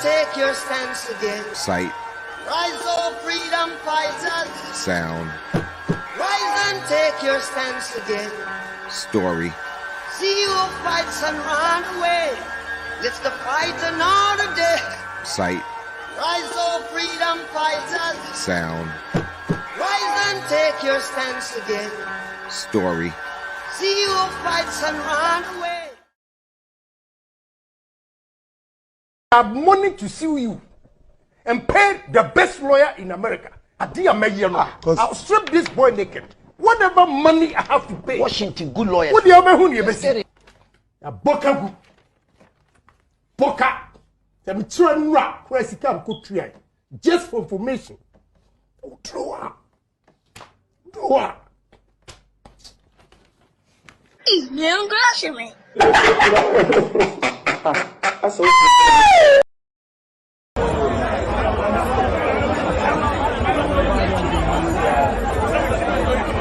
take your stance again. Sight. Rise, oh freedom fighters. Sound. Rise and take your stance again. Story. See who fights and run away. Let's the fight another day. Sight. Rise, oh freedom fighters. Sound. Rise and take your stance again. Story. See who fights and run away. I have money to sue you and pay the best lawyer in America. I'll strip this boy naked. Whatever money I have to pay. Washington, good lawyer. What do you mean? You say? Boka. I'm trying rap. Where's it come? Just for information. Draw. Não gosta, man.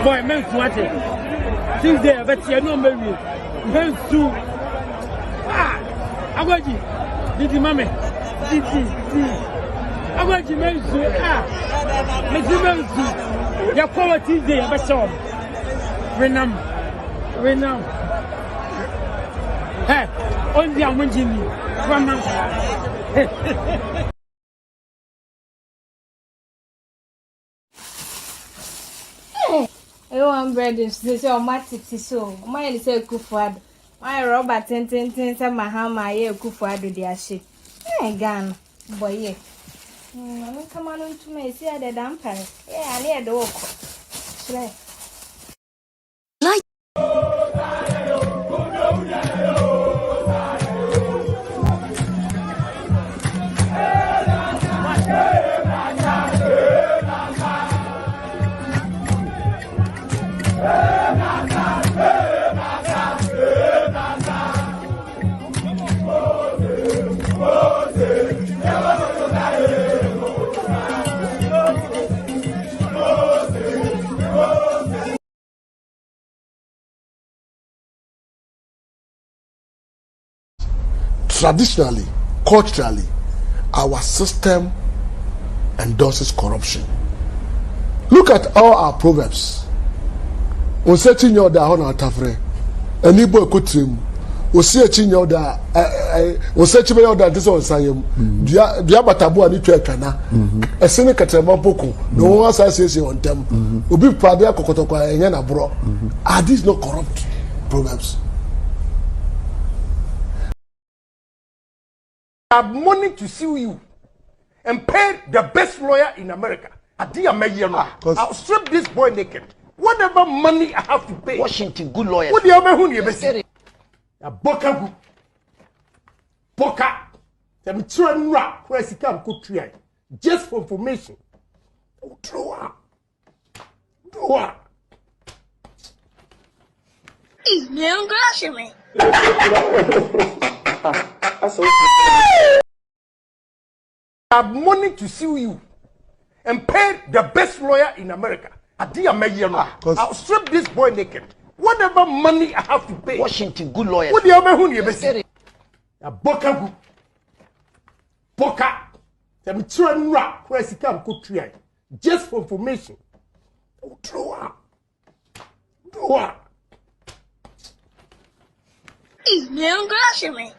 Boy, men sweating. Tuesday, but you know, maybe. Men sue. Agwaji. Didi mame. Didi. Agwaji, men sue. Men sue. Ya kwa Tuesday, but so. Renam. Hey, on the Amunjini. One bread is this or my tipsy so. My say Kufuad. My Robert ten said my hammer, yeah, Kufuad with their shit. Hey, gun, boy, yeah. I'm come on to me, see the damper. Yeah, I near the walk. Traditionally, culturally, our system endorses corruption. Look at all our proverbs. On setting your da on tafre, any boy kutrim, o see a chinyo da, o search me order this on sayum, diabatabu and itrekana, a cynic at a boko, no one says on them, will be pradia kokotokwa and yana bro. Are these not corrupt proverbs? I have money to sue you and pay the best lawyer in America. I'll strip this boy naked. Whatever money I have to pay. Washington, good lawyer. What do you say? Boka. I'm trying rap. Where's it come? Just for information. Draw. Não gosta, man. I have money to sue you and pay the best lawyer in America. I'll strip this boy naked. Whatever money I have to pay. Washington, good lawyer. What do you say? Boka. I'm trying rap. Where's it come? Just for information. Draw. Não gosta, man.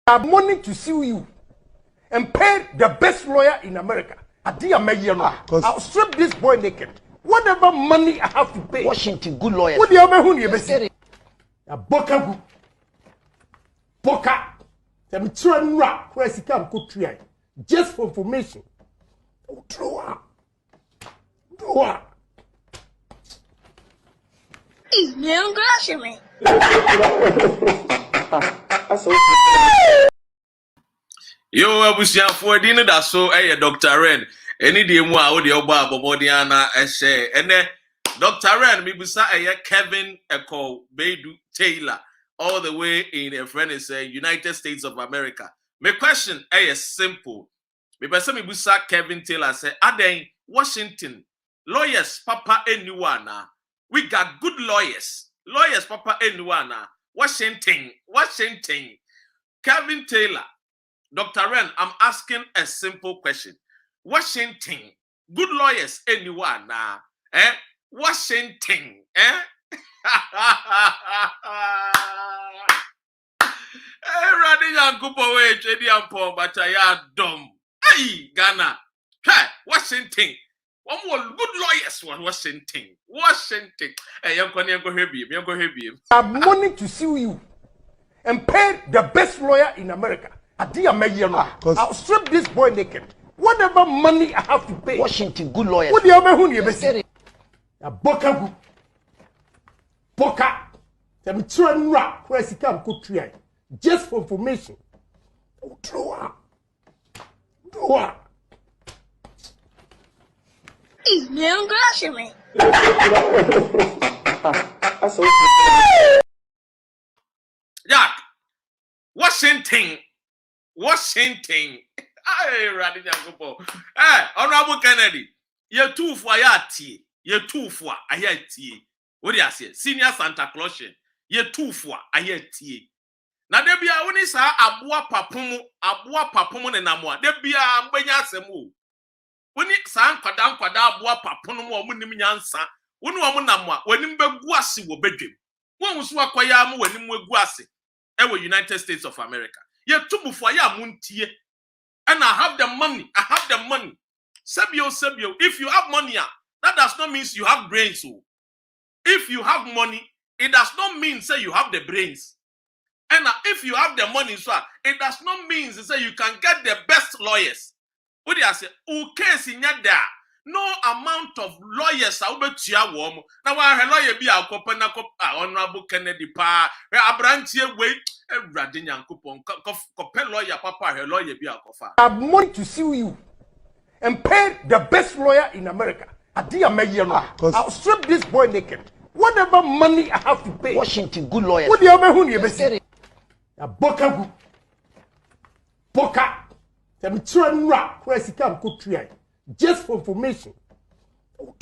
I have money to sue you and pay the best lawyer in America. I'll strip this boy naked. Whatever money I have to pay. Washington, good lawyer. What do you say? Boka. I'm trying rap. Where's it come? Just for information. Draw. Não gosta, man. Yo, abusiafo dinu da so Dr. Ren. Any day mu a wo de oba abobodiana ehye. Ene Dr. Ren mi busa Kevin Eko Bedu Taylor all the way in a friend is United States of America. My question is simple. Me person mi busa Kevin Taylor say aden Washington lawyers papa anyone. We got good lawyers. lawyers papa anyone Washington Kevin Taylor. Dr. Ren, I'm asking a simple question. Washington, good lawyers anyone Washington, Radi Yankupo we Chedi Ampo Bataya Dom. Hey, Ghana. Hey, Washington. One more good lawyers one Washington. Hey, young Hebi. Have money to sue you and pay the best lawyer in America. I'll strip this boy naked. Whatever money I have to pay. Washington, good lawyers. What do you mean you say? A boka. Them children rap where she come cook try. Just for information. Do Is me on grassy me. Jack, Washington. Hey, Radi Yankupo. Hey, Honorable Kennedy. You're too for ayati. You're too for ayati. What do you say? Senior Santa Claus. You're too for ayati. Na debia woni sa aboa papomo ne namwa debia mbanya asemu woni sa nkwada aboa papono mo omunim nyansa woni omu namwa wani mbegu ase wo bedwem won so akoya am wani mu egu ase e wo United States of America ye tubufo ya muntie and I have the money sebio if you have money that does not mean you have brains. So if you have money it does not mean say you have the brains. And if you have the money, so it does not mean to say you can get the best lawyers. What do you say? Case in there. No amount of lawyers are over to your warm. Now, I lawyer be our company, Honorable Kennedy Pa, a branch here, wait, a Radinian coupon, compel lawyer, papa, her lawyer be our coffin. I have money to sue you and pay the best lawyer in America. I'll strip this boy naked. Whatever money I have to pay. Washington, good lawyers. What do you mean you say? A boka. Them children rap where she come cook try. Just for information. Do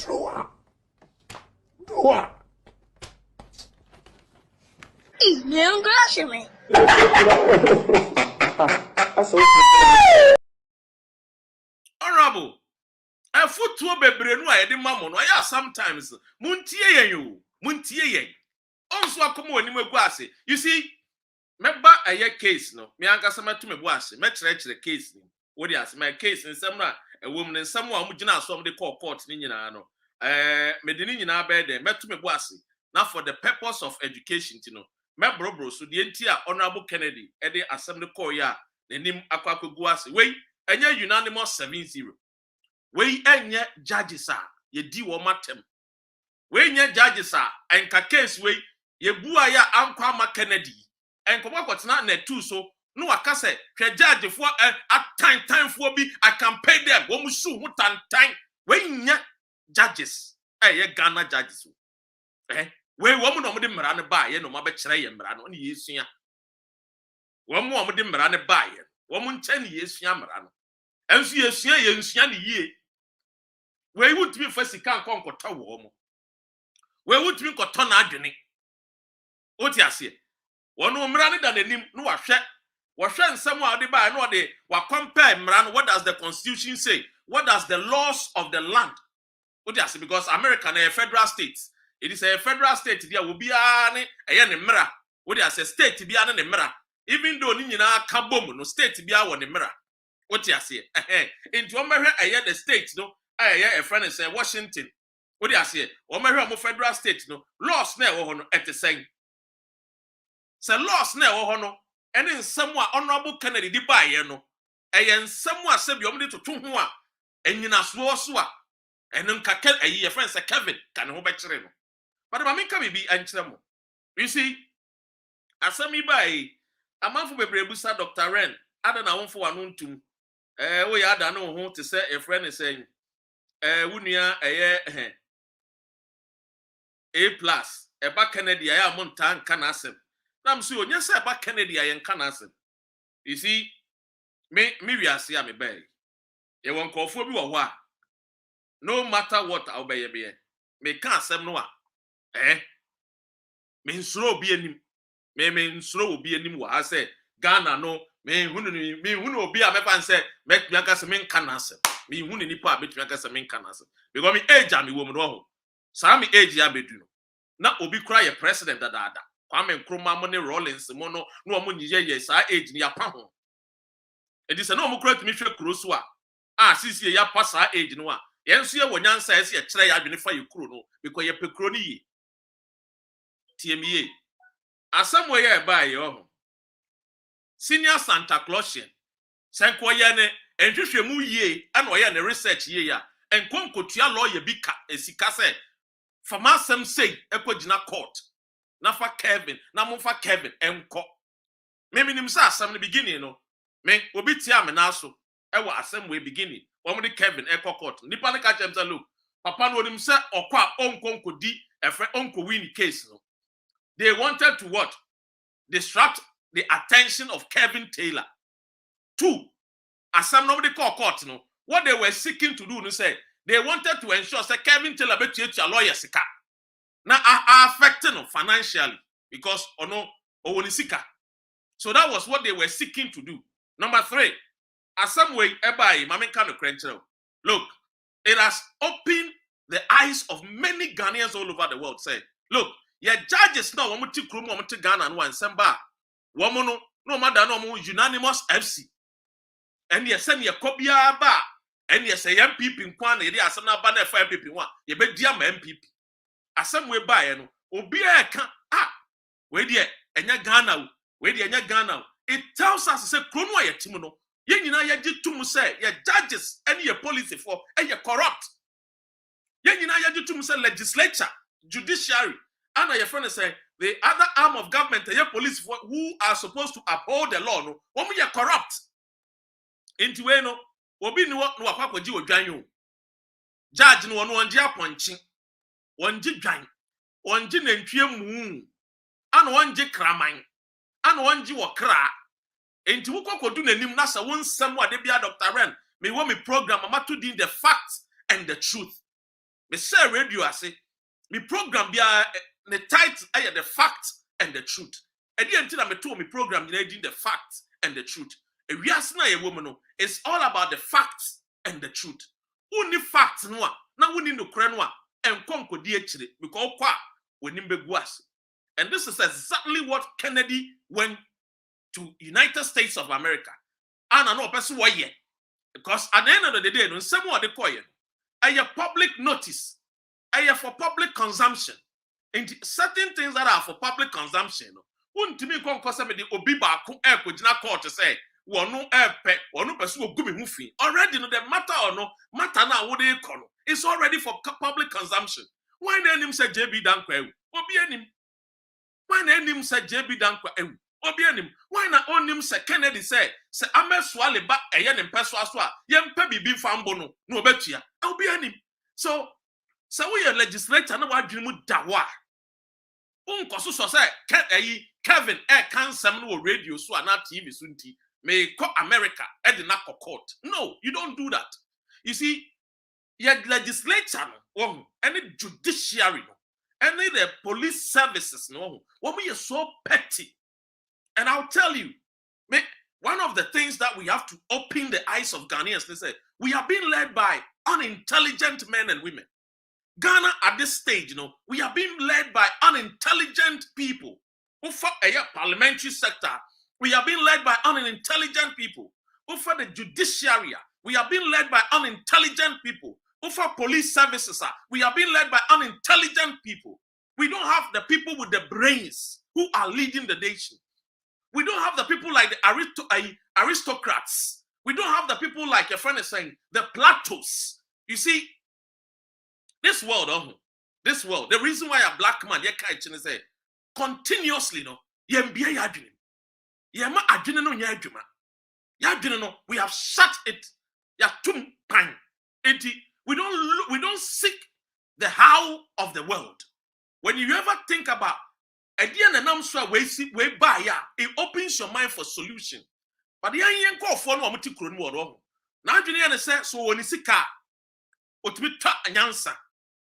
Is me on grassy me. Honorable, a foot to a bebre no I did mammo. I sometimes Muntie yen. Also, I come when you guasi. You see, member a year case no. Me anka sama to me guasi. Me the case ni. What you my case in some a woman and someone who jina some they call court ni nyina no. Me dini nyina be there. Me to me guasi. Now for the purpose of education, you know. Me bro so the entire Honorable Kennedy e dey assembly call ya. The name akwa guasi. Wait, enye unanimous 7-0. Wait, enye judges are ye di wo matem. We nye judges are enka case we ye bua ya ankwa ma Kennedy enkoma kwotena na tu so no waka se hwe judge for at time for bi I can pay them wo mu su hu tan we nye judges ye Ghana judges we wo mu no mo de mmara ne ba ye no ma be kire ye mmara no ne yesua wo mu de mmara ne ba ye wo mu nche ne yesua mmara no ensu yesua ye nsua ne yie we would be for sika nkonkota wo mu we would drink or turn adwene. What you say? One umrani than the name no washe somewhere the by no de wa compare mran. What does the constitution say? What does the laws of the land? What you say? Because America is a federal state. It is a federal state. There will be a mirror. What you say? State to be an mirror. Even though ni na kabom no state to be a one mirror. What you say? Into America, the state no. A friend is Washington. What do you say? O me federal state no laws na wo ho no ete sen. Se laws na wo ho no ene nsem a Honorable Kennedy di baye no eye nsem a se bi o me de toto ho a enyina so a ene nka ye friend se Kevin kan ho be kire no. But ma menka bibi ankire mo. You see asemi baye amanfo bebre busa Dr. Ren ada na wonfo wa no ntum wo ya ada no ho te se e friend say wunua eye A+ eba Kennedy aya monta nka na asem nam so onye se eba Kennedy aya nka na asem. You see me wiase a me bay ye won kofo bi wo ho a no matter what I obey be me ka asem no a me nsuro obi anim me nsuro obi anim wa ha say Ghana no me hunu obi a mefa say metumi aka say me nka na asem me hunu nipa a metumi aka say me nka na asem because me age am wo mu no ho sa me age ya bedu no na obi kura ye president dada Kwame Nkrumah mo ne Rawlings mo no omo nyiye sa age ni ya pa ho edi se no omo kura tumi hwe kuro so a sisi ya pa sa age no a yenso ye wonyansa ye se ye kire ya adwene fa ye kuro no because ye pe kuro ni yi TME asamwe ye ba ye ho senior Santa Clausian senko ye ne enhwehwe mu yie ana oye ne research yie ya enkonkotua lawyer bi ka esika se fama sem say ekogina court na fa Kevin na mo fa Kevin enko me minim sa asam ne beginning no me obi tia me na so e wa asam we beginning wo mo de Kevin ekọ court nipa ne ka chem say look papa no onim say okwa onkonkodi efre onko win case no they wanted to what distract the attention of Kevin Taylor. 2 asam no de call court no what they were seeking to do no say they wanted to ensure that Kevin Taylor betuatua lawyer sika na affecting him financially because owoni sika. So that was what they were seeking to do. Number 3, asam way ebai mame kan no. Look, it has opened the eyes of many Ghanaians all over the world. Say, look, your judges now womu ti krum womu ti Ghana no ansamba womu no matter no unanimous FC and ye send ye kobia ba and ye say MPP nkwan ye asem na ba na fa MPP one ye be dia ma MPP asem we ba ye no obi e ka we de enya Ghana we de enya Ghana it tells us say kro no ye tim no ye nyina ye gitum say ye judges and ye police for ye corrupt ye nyina ye gitum say legislature judiciary and your friend say the other arm of government ye police for who are supposed to uphold the law no wo ye corrupt into we no obi ni no akwakoji odwan judge no no onje aponchi onje dwan onje nantwie mu ana onje kraman ana onje wokra enti wukokodu nanim na sa wonsam ade bia Dr. Ren me wo me program amato din the facts and the truth me say radio ase me program bia the title ay the facts and the truth edi enti na me to me program ni din the facts and the truth ewiase na ye wo mu no it's all about the facts and the truth uni facts no a na uni nokre no a enkonkodi akire because kwa woni mbegu ase. And this is exactly what Kennedy went to United States of America and no person why because at the end of the day no someone they call you a public notice for public consumption and certain things that are for public consumption no won't me kon cause me the obi ba ko e ko gina court say wonu epe wonu person ogumi hu fi already no the matter or no matter na wo dey call it's already for public consumption. Why na him say JB Dankwa ewu obi anim why na him say JB Dankwa ewu obi anim why na onim say Kennedy say ameswale ba eye ne mpeso aso a ye mpa bibi fambo no na obetua obi anim. So we are legislator na wadwene mu dawa unkoso so say Kevin cansem no radio so na TV so nti may call America e de na court. No, you don't do that. You see, your legislature no any judiciary no any the police services no we are so petty. And I'll tell you, one of the things that we have to open the eyes of Ghanaians, they say, we are being led by unintelligent men and women. Ghana at this stage, we are being led by unintelligent people. Who for a parliamentary sector, we are being led by unintelligent people. Who for the judiciary, we are being led by unintelligent people. Who for police services, we are being led by unintelligent people. We don't have the people with the brains who are leading the nation. We don't have the people like the aristocrats. We don't have the people like your friend is saying, the Platos. You see, this world, the reason why a black man, say, continuously, we have shut it. We don't seek the how of the world. When you ever think about it opens your mind for solution. But the young call for no mutikron word. Now you say so when you see car otimi ta anyansa.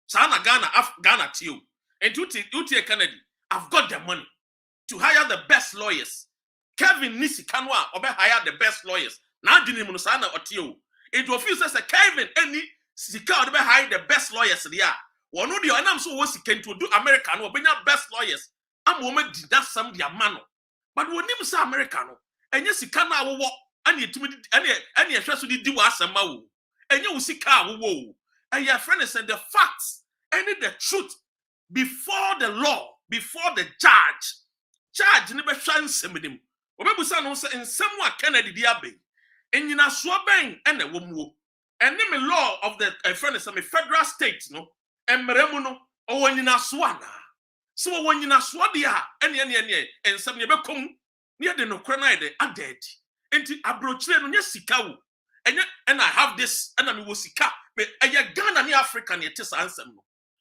Sana Ghana Ghana to you. And you take Kennedy. I've got the money to hire the best lawyers. Kevin Nisi Kanwa, obe hire the best lawyers. Now, Juni Munusana Otio. It will feel as a Kevin, any Sika, obe hire the best lawyers. One of the I'm so was to do American or bring up best lawyers. I'm woman did that some their mano. But when you say Americano, and yes, you cannot walk, and you any especially do us a mau, and you will see car woo. And your friend said the facts and the truth before the law, before the judge. Judge never chance him with him. Remember, son, in somewhat Kennedy Diabe, and you know, Swabang and a woman, and name a law of the friend is a federal state, no, and Meremuno, or when you know Swana. So when you know Swadia, and some never come near the Nokrana, are dead. And I broach them on your Sikau. And I have this, and I will Sika, but I Ghana ni African, it is answer.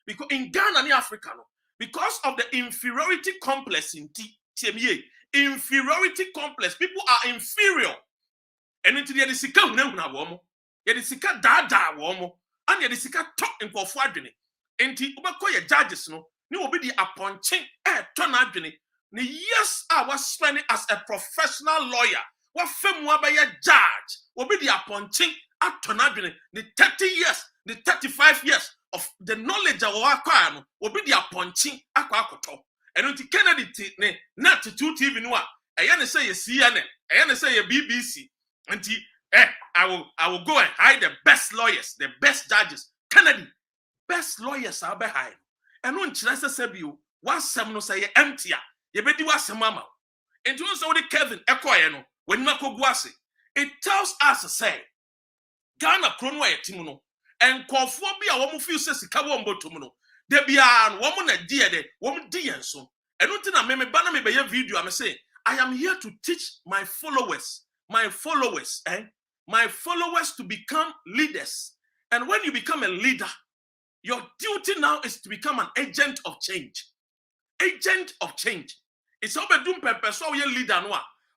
Because in Ghana ni African, because of the inferiority complex in TMA, inferiority complex, people are inferior. And into the Sika Nuna womo, yet Sika Dada womo, and yet Sika talk in Kofwadrini. And Ubako judges no, you will be the appointing Tonadrini. Yes, I was spending as a professional lawyer. What fame by a judge will be the appointing at Tonadrini, the 30 years, the 35 years of the knowledge of our will be the appointing aquacoto. And until Kennedy not to 2 TV noir, I say a CNN, I say a BBC, until I will go and hire the best lawyers, the best judges. Kennedy, best lawyers are behind. And when Chilasa Sebu, one seminal say empty, you bet you was a mama. And to also the Kevin Equayano, when Nako Guasi, it tells us to say, Ghana Cronway Timuno, and Conformia, woman feels says Kawambo Tumuno. There be a woman a dear, woman dear so. And until I may banner me by your video, I'm saying, I am here to teach my followers to become leaders. And when you become a leader, your duty now is to become an agent of change. Agent of change. It's all about doing purpose. So you're leader.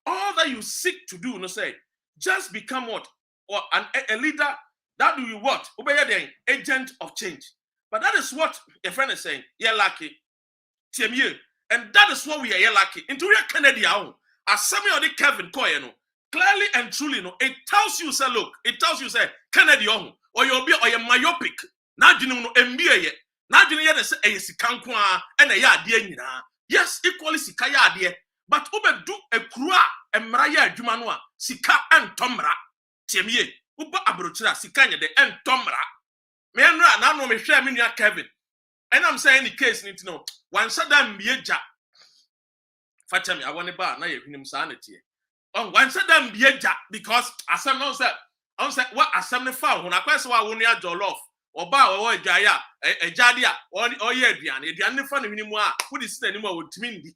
All that you seek to do, no say, just become what? Or a leader. That do you what? Obey the agent of change. But that is what a friend is saying. You're lucky. And that is what we are lucky. Into your Kennedy, as some of the Kevin Koyeno, clearly and truly, it tells you, say, look, it tells you, say, Kennedy, or you'll be or you're myopic. Now you know MBA. Now you know say a sikankwa and a yard. Yes, equally sikaya dear. But ube do a crua and Maraya Jumanua, Sika and Tomra. Tiemye, Uba Abrocha, Sikanya de and Tomra. Menra, now no me share me Kevin. And I'm saying the case need to know. One Saddam Bieja. Fatami, I want to bar, now you him sanity. On one Saddam Bieja, because as some know said, I said, what as some found when I question why won't you jollof or bar or jaya, a jadia, or Yedian, a Dian fun anymore, who is anymore with Mindy.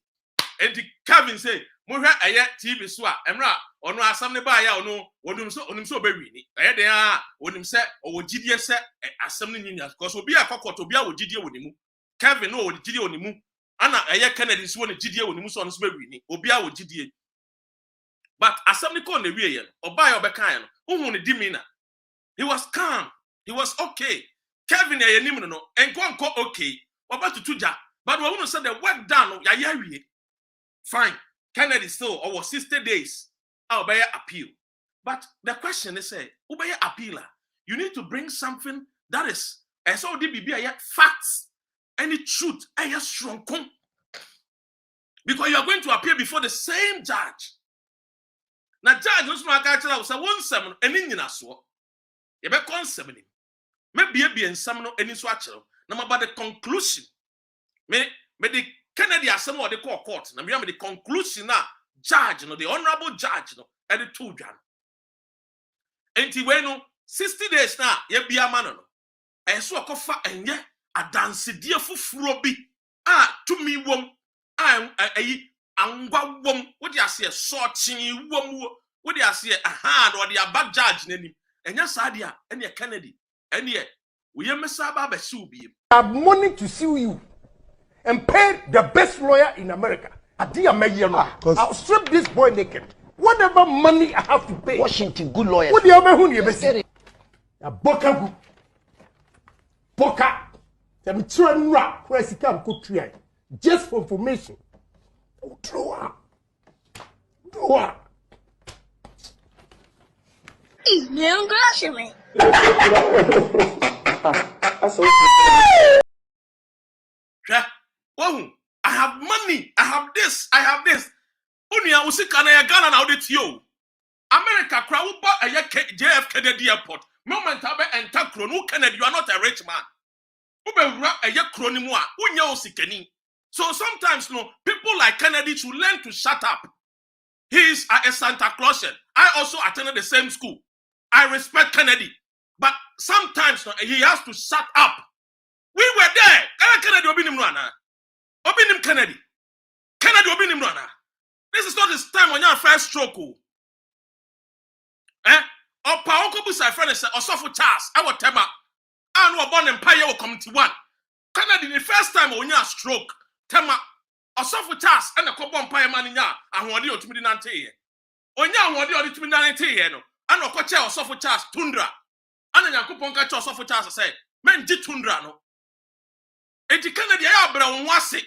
And the Kevin say, Mura a yet TV swap, and ra, or no, some buy or no, or them so very. They are, when him said, or would GDS set as something in your because will be a cocoa to be out with GD with him. Kevin, no, with GD on him. Anna, a year Kennedy is one GD with him, so on his baby, or be out with GD. But as something called the real, or by or Becan, who won the demeanor. He was calm, he was okay. Kevin, a nimino, and go and call okay, or about to Tuja. But we want to say the work done, Yayari. Fine. Kennedy still over 60 days. I'll buy appeal. But the question is, say, who buy appeal? You need to bring something that is as all DBB facts, any truth, and strong. Because you are going to appear before the same judge. Now, judge, no small catch was a 1 7 and in your swap. You better concept him. Maybe a be in some any swatch. No about the conclusion. May the Kennedy as some of the court. Now, remember the conclusion now, judge, the honorable judge, and the 2 Jan. And Tiweno, 60 days now, ye be a man. And so a coffee and ye a dance dear for Frobi. To me, wom, I'm a angwa wom. What do you see a sorting wom? What do you see a hand or the bad judge name? And yes, idea, and ye Kennedy, and yet we are Messaba Besubi. I have money to sue you. And pay the best lawyer in America. I'll strip this boy naked. Whatever money I have to pay. Washington, good lawyers. What do you mean? You say? Boka. I'm trying to where she come cook tree. just for information. Draw. He's new grocery. Oh, I have money. I have this. Only I will see Ghana now that you. America crowd a JF Kennedy Airport. Moment I enter Crono Kennedy, you are not a rich man. Ube rap a yakronimwa, unya osikeni. So sometimes no people like Kennedy should learn to shut up. He is a Santa Clausian. I also attended the same school. I respect Kennedy, but sometimes no, he has to shut up. We were there. Kennedy obinim rana. Obinim Kennedy. Kennedy obinim rana. This is not his time on your first stroke. Opa okobusa friend say Osofo Charles. I will tell you. I know born empire will come to one. Kennedy the first time on your stroke. Tema Osofo Charles and the Kobo empire man nya ahwode otumi nante ye. Onya ahwode otumi nante ye no. Ano ko che Osofo Charles tundra. Ana Yakupon ka che Osofo Charles say, "Men di tundra no." Enti Kennedy ya bra won wase.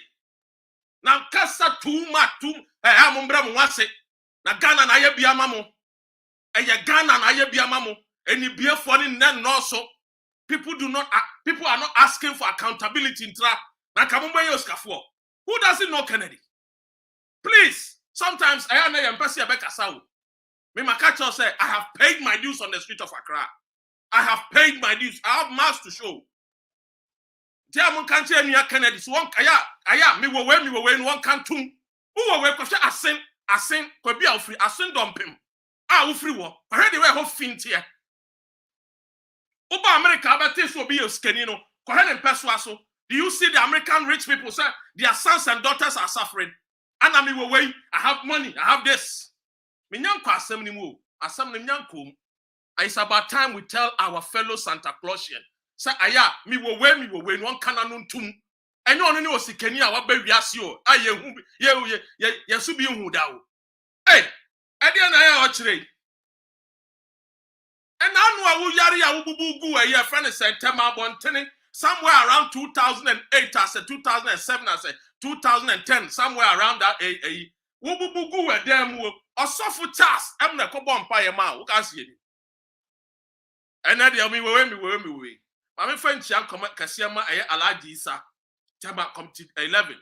Na kasa amumbra mo wase. Na Ghana na ye bia mamo. Eye Ghana na ye bia mamo. Eni bia fo ni nen no so. People are not asking for accountability in tra. Na kamumba yoskafo. Who doesn't know Kennedy? Please, sometimes I am a person Bekasau. Me Makacho say, I have paid my dues on the street of Accra. I have paid my dues. I have mass to show. Diamond can't say any Kennedy. So one kaya me wo when one can tum. Who will question asin could be free, asin dump him. Ah, free war. I heard the way of fint here. Oba America, but this will be a scanino. Kohen and Peswaso. Do you see the American rich people say their sons and daughters are suffering? And I mean, wait, I have money, I have this. It's about time we tell our fellow Santa Clausian. Say, aya, me wo we one cannon tum. And you only know si Kenya, what baby asio. Ye subi hudao. Hey, I didn't know actually. And now we yari bubu a year friend said Tema Bontene. Somewhere around 2008, I said 2007, I said 2010, somewhere around that Wubugu were them Osofo Charles, I'm the Kobo Empire man, who can see it. And then me. My friend Chiam come Kasiama Alaji Isa, Tama come to 11.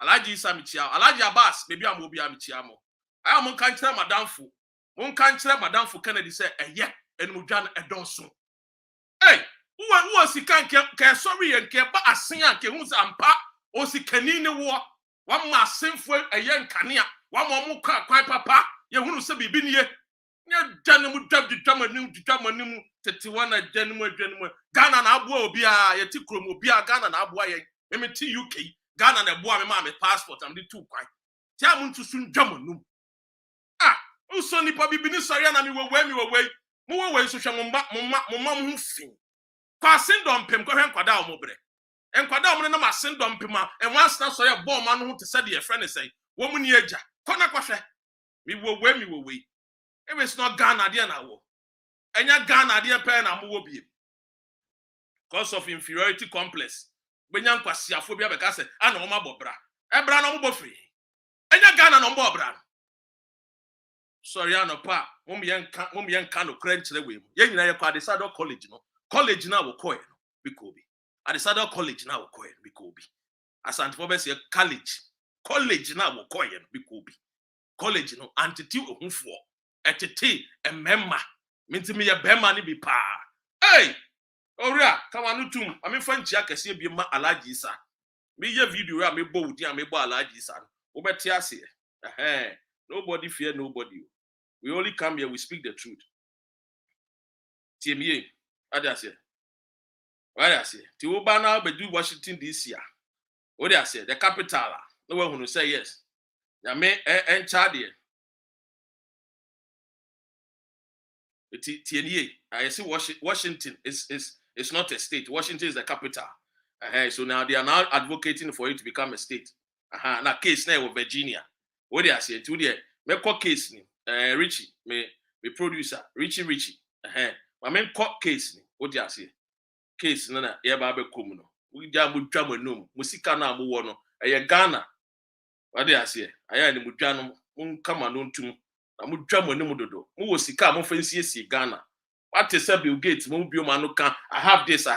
Alaji Isa Michiao, Alaji Abbas, maybe I'm will be Amichiamo. I am Munkantra Madame Fu. Munkantra Madame Fu Kennedy said, yeah, and Mujan Edonso. Hey! Who was he can't sorry and care but a singer who's ampa or si canine war. One must sing for a young cania, one more quite papa, you who say be been here. No gentleman drop the drummer new to drummer new to gentleman. Ghana and Abu be a Tikrum will be a Ghana and Abu, MT UK, Ghana and Abu, my passport, and the two quite. Tell to soon drummer. Ah, who sonny probably been sorry and we were when we were away. More ways to show Mumma who sing. Passing dump him, go ahead and quadal mobre. And quadal no masin dump him, and once now saw a bomb man who to say your friend and say, woman yeja, Kona Quashe. We will wait. If it's not Ghana, dear now. And your Ghana, dear pen, and will be. Cause of inferiority complex. When young Quasia because I know my bobra. Ebra no free. And your Ghana no bobra. Sorry, I know pa. Mum young cano crench the way. Young Quadisado College, no. College now will call it Bikobi. At the Saddle College now will call it Bikobi. As Antibobes college now will call it Bikobi. College no antiti who for at a tea and memma. Means me a bemani be pa. Hey! Oria, come on, too. I mean, French Jack, I see be my allergy, sir. Me your video, I may bow, dear, may bow allergy, son. Obetiasi. Nobody fear nobody. We only come here, we speak the truth. TMA. What do I say? What do I say? Tiwubana be do Washington DC. What do I say? The capital. No one who say yes. Ya me en Chadie. TNA. I see Washington is not a state. Washington is the capital. So now they are now advocating for it to become a state. Now case now with Virginia. What do I say? Today, me call case ni. Richie, me producer. Richie. My main court case ni. What do I say? Case na ya ba be kum no. We ja mu twa manum. Musika na mu wo no. Ghana. What they say? Aya ni mudwa no kama no ntum. Na mudwa mo ne mudodo. Mo wo sika mo fancy Ghana. What is Bill Gates? Mo bi o ma no kan. I have this.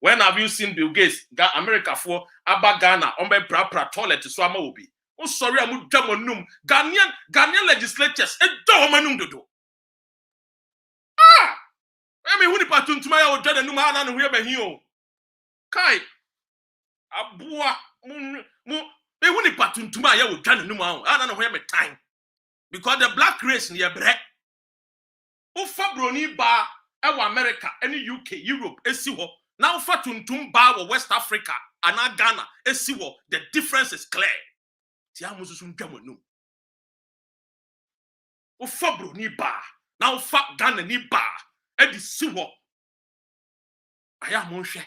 When have you seen Bill Gates? America for aba Ghana on be pra toilet so ama obi. Oh sorry, I'm num. Ghanaian legislatures e do manum dodo. Ah! I mean, who the patuntuma ya odwa num ana no hwe ba hi o. Kai. Abua mu e who the patuntuma ya odwa num ana no hwe me time. Because the black race near bre. Ufa broni ba e America, any UK, Europe, esi ho. Now ufa tuntum ba wo West Africa, and Ghana, esi ho. The difference is clear. Tia mususu ntwamo num. Ufa broni ba, now ufa Ghana ni ba, e di si ho. Aya mo hwe.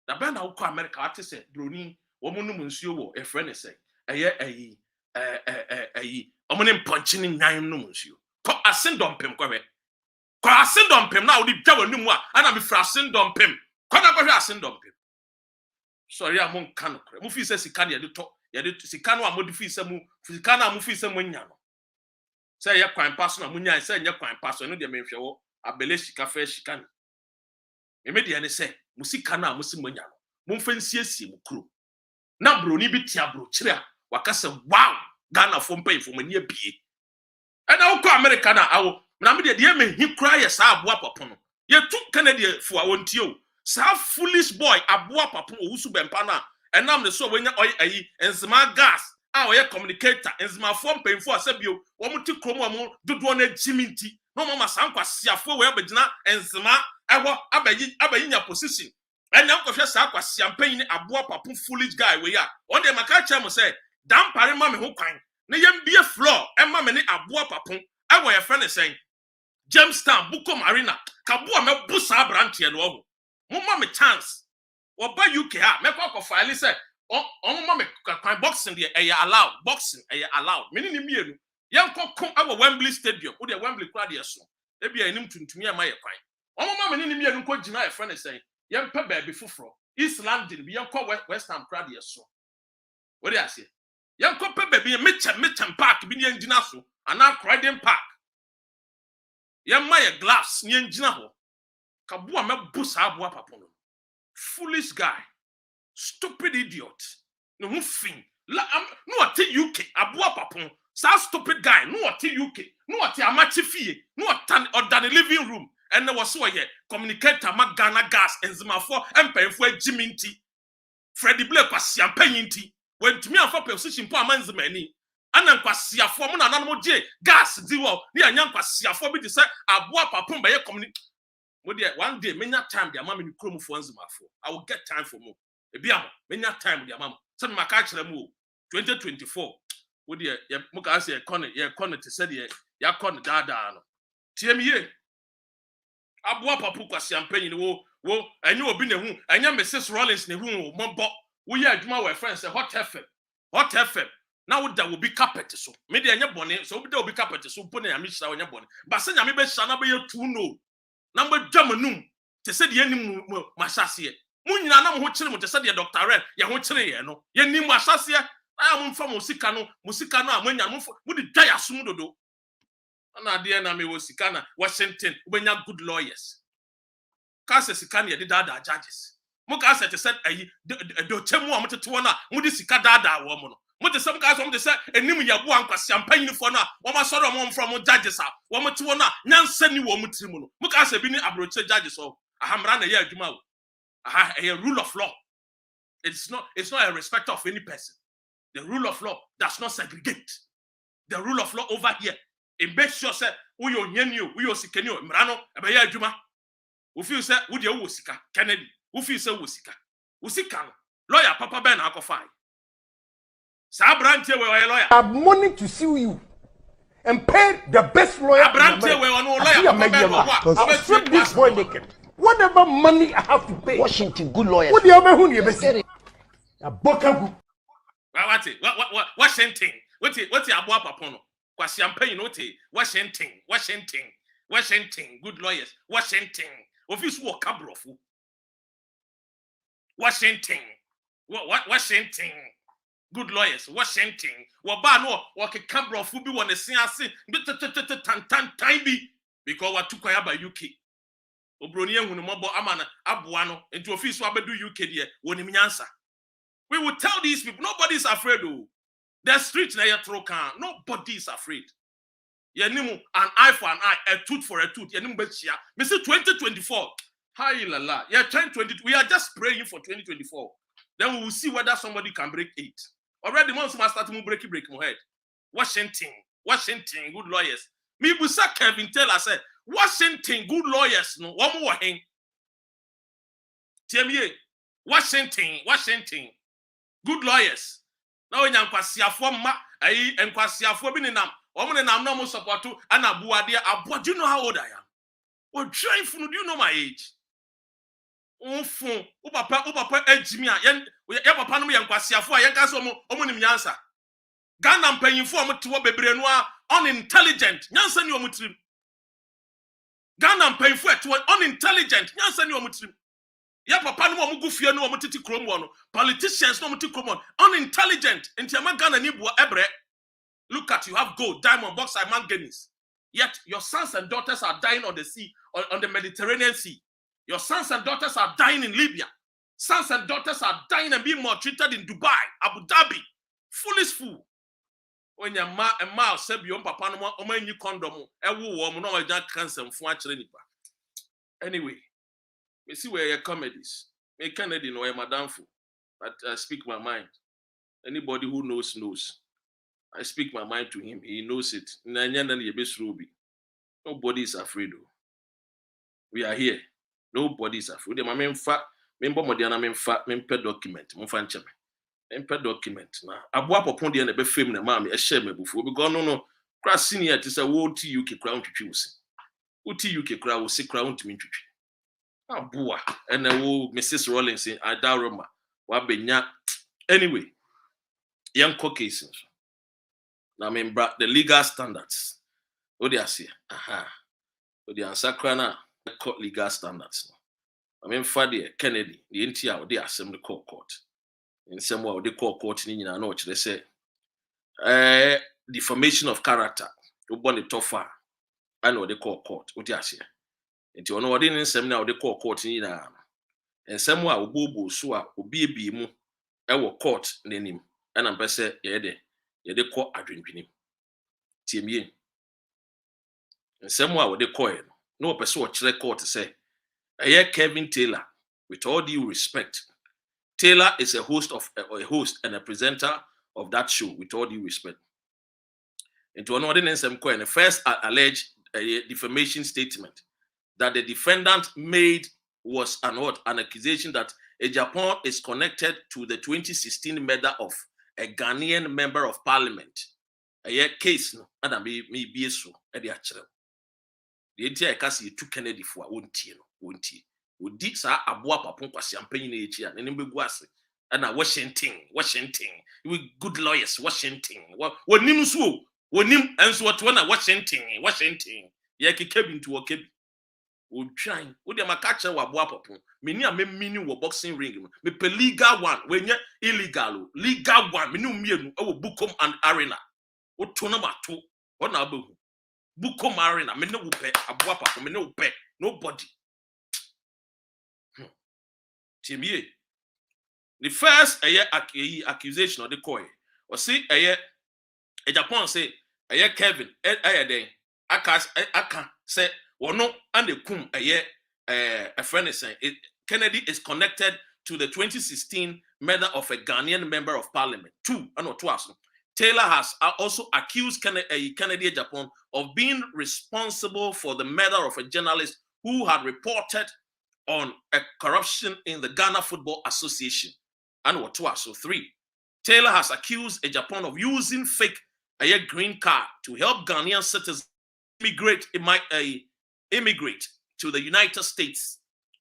Da be na ukọ America ate se broni wo mo num nsuo wo e frɛ ne se eye omone mponchi ni nyan num nsuo. Ko asendom pem kwebe. Ko asendom pem na wo di dwa wanum a ana me fra asendom pem. Ko na kwehwe asendom pem. Sorry a mon kan kore. Mu fi se sika de to. Ye de sika no a mo di fi se mu, sika na mo fi se mo nya no. Se ye kwan paso na mo nya, se nya kwan paso no de me hwe wo abele sika fa sika ni. Me de ne se mu sika na mo si mo nya no. Mo mfa nsiesie mu kuro. Na broni bi tia bro kire a wakase wow Ghana fo mpa ifo mani abie. Ena wo ko America na awo na me de me hi kra ye sa aboa papo no. Ye tu Canada fo a wontie o. Sa foolish boy aboa papo o wusu bempa na enam ne so wenya ayi enzima gas a oye communicator enzima fo mpanfo asabio wo muti kromo amu dodo na jiminti no mama sankwa siafo we abegina enzima ewo abayi nya position ena ko hwe sa kwa siampan ni aboa papo foolish guy we ya on de maka cha mo say dan pare ma me ho kwan ne yem bie floor e ma me ni aboa papo ewo ye friend sen Jamestown Bukom Arena kaboa me busa branche no ho mo ma me chance oba UK ha me kwa file say on ma me kwan boxing de allowed boxing allowed me ni mienu yen kokon ewo Wembley Stadium wo de Wembley kura de so e bia enim tuntumi ama ye kwan on ma me ni mienu ko gina e friend sen yen pe baby foforo East London bi yen ko West Ham kura de so what do I say yen ko pe baby Mitcham Park bi ni engina so ana Croydon Park yen ma ye glass ni engina ho kaboa me busa aboa papo no foolish guy stupid idiot no hu fin no ate UK aboa papo sa stupid guy no ate UK no ate amachi fie no ate the living room and there was so ye communicator ma Ghana gas enzima for empenfo agiminti Freddie Blake kwasi ampanyinti wentumi anfa position po amanzima ani ana kwasi afo mo na nanom je gas diwo ni anya kwasi afo bi de say aboa papo be ye one day many time the amam ni krom for nzimafo I will get time for more ebia mo many time the amam say maka kire mu 2024 wo de mo ka say ye te said ye ya kon dada no tie me ye aboa papu kwasi ampanyi wo enye obi ne hu enye Mrs Rollins ne hu mo bo wo ye adwuma we friends say Hot FM na wo da wo bi carpet so me de enye bone so wo da wo bi carpet so bo na ya me hira wo enye bone ba se nya me be hira na be ye tu no number Germanum, te said ye nim masase. Munyina na mo ho kire mo te said ye Dr. Red, ye ho kire ye no. Ye nim masase, aya mo mfa mo sika no a manya mo di dwa asum dodo. Ana de na me wo sika na Washington, ubenya good lawyers. Ka se sika na ye de dada judges. Mo ka se te said ayi do chemu a mo tete wona mo di sika dada wo mo no. Mo te sam ka so mo te say enim ye bo ankwase ampanyin fo no a wo ma soro mo mfra mo judges a wo mo te wona nyansa ni wo mo tiri mu no mo ka se bi ni abroche judges o ahamra na ye adwuma wo a rule of law it's not a respect of any person. The rule of law does not segregate. The rule of law over here it makes sure say wo yo nyani o wo yo sikani o mra no e be ye adwuma wo feel say wo de wo sika Kennedy wo feel say wo sika no lawyer papa ben akofa I have money to sue you and pay the best lawyer. I'll strip this boy naked. Whatever money I have to pay. Washington, good lawyers. What do you mean? You say? Washington. What's your boy papono? Kwasi ampany no te. Washington. Good lawyers. Washington. Office work abrofu. Washington. Washington. Good lawyers. Washington. Waba no wakeka brofo bi won ese ase tan bi because watukwaya by UK. Obroni ehunu mobo amana aboa no into office wa bedu UK de wonim nyansa. We will tell these people nobody is afraid oh. The street na yetro kan nobody is afraid. Yenimu an eye for an eye, a tooth for a tooth. Yenimu bechia. Me say 2024. Hi la. Yeah, 2020. We are just praying for 2024. Then we will see whether somebody can break 8. Already once we start to break my head. Washington, good lawyers. Me busa Kevin Taylor said, Washington, good lawyers. No, one more hang. TMA, Washington, good lawyers. Now when you're kwasiafo ma, and kwasiafo binenam. Woman and I'm not more support to and Abuadia. Do you know how old I am? Well, trying for do you know my age? Papa, edge me. Papa, no, young Quasiafo, young Casomo, Omonim Yansa. Ganam paying for me to be noir, unintelligent. Yansan, you mutrim. Ganam paying for it to an unintelligent. Yansan, you mutrim. Ya papa no mo gufia no mo titi kromo no. Politicians no mo titi kromo. Unintelligent. Entiama Ghana ni bua ebre. Look at you have gold, diamond, bauxite, manganese. Yet your sons and daughters are dying on the sea, on the Mediterranean Sea. Your sons and daughters are dying in Libya. Sons and daughters are dying and being maltreated in Dubai, Abu Dhabi. Foolish fool. When your ma and ma said your papa no o man you condom, e wo wo no no cancer mfu a kire nipa. Anyway, we see where your comedies. Me Kennedy no madam fu, but I speak my mind. Anybody who knows. I speak my mind to him. He knows it. Nobody is afraid. We are here. Nobody is afraid. My main fact, member Modiana main fact, memper document. Memper document. Now, Abua Popon the be fame na mammy, a shame before. Because no, cross senior is a woe to UK crown to choose. Uti UK crown will say crown to me. Abua and a woe Mrs. Rollins in Adaroma. Wabenya. Anyway, young caucasians. Now, remember the legal standards. What do you say? What do you answer? Court legal standards. I mean, Fadia Kennedy, the NTR, the Assembly Court. In some way, the court in a note, they say, defamation of character. You born the tougher. I know the court. What do you say? And you know, I didn't say now the court in a and somewhere, Bobo, Sua, Obi, Mu, our court, name, and I'm say, yeah, they call Adrian Timmy. And somewhere they call no person watch record to say, I hear Kevin Taylor, with all due respect. Taylor is a host and a presenter of that show, with all due respect. And to another name, the first alleged defamation statement that the defendant made was an accusation that Japan is connected to the 2016 murder of a Ghanaian member of parliament. A case no, and me be so at the actual. The entire case you took Kennedy for won't you? Would this abua papon champagne each year and in and a Washington. You good lawyers, Washington. What nim so? What nim and so what one Washington. Yaki cabin to a cab. Would try. Would you catcher wa abua papon? Many a meaning wa boxing ring. Me pe legal one when you're illegal. Legal one. Me no me oh Bukom and Arena. What to number 2? What now Bukom Arena. Me no pay abua papon. Me no pay nobody. TMA. The first accusation of the coin was see a Japan say a Kevin I can say no and the kum a friend is saying Kennedy is connected to the 2016 murder of a Ghanaian member of parliament. 2 and not 2. Taylor has also accused Kennedy Japan of being responsible for the murder of a journalist who had reported on a corruption in the Ghana Football Association. And what 2 so 3. Taylor has accused Japan of using fake green card to help Ghanaian citizens immigrate to the United States.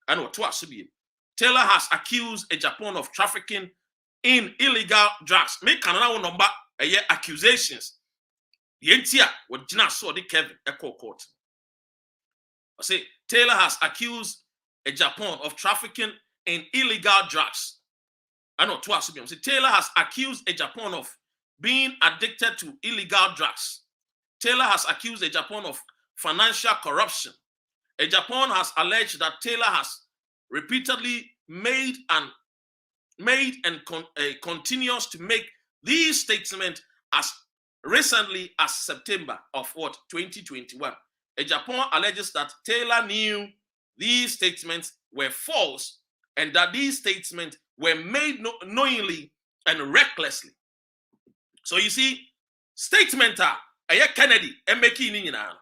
And what 2 so be. Taylor has accused Japan of trafficking in illegal drugs. Make another number accusations. Yentia what Jina saw the Kevin Echo Court. I say Taylor has accused Japan of trafficking in illegal drugs. I know twice. Taylor has accused Japan of being addicted to illegal drugs. Taylor has accused Japan of financial corruption. Japan has alleged that Taylor has repeatedly made and continues to make these statements as recently as September of 2021. Japan alleges that Taylor knew these statements were false and that these statements were made knowingly and recklessly. So you see, statement Kennedy and making in now.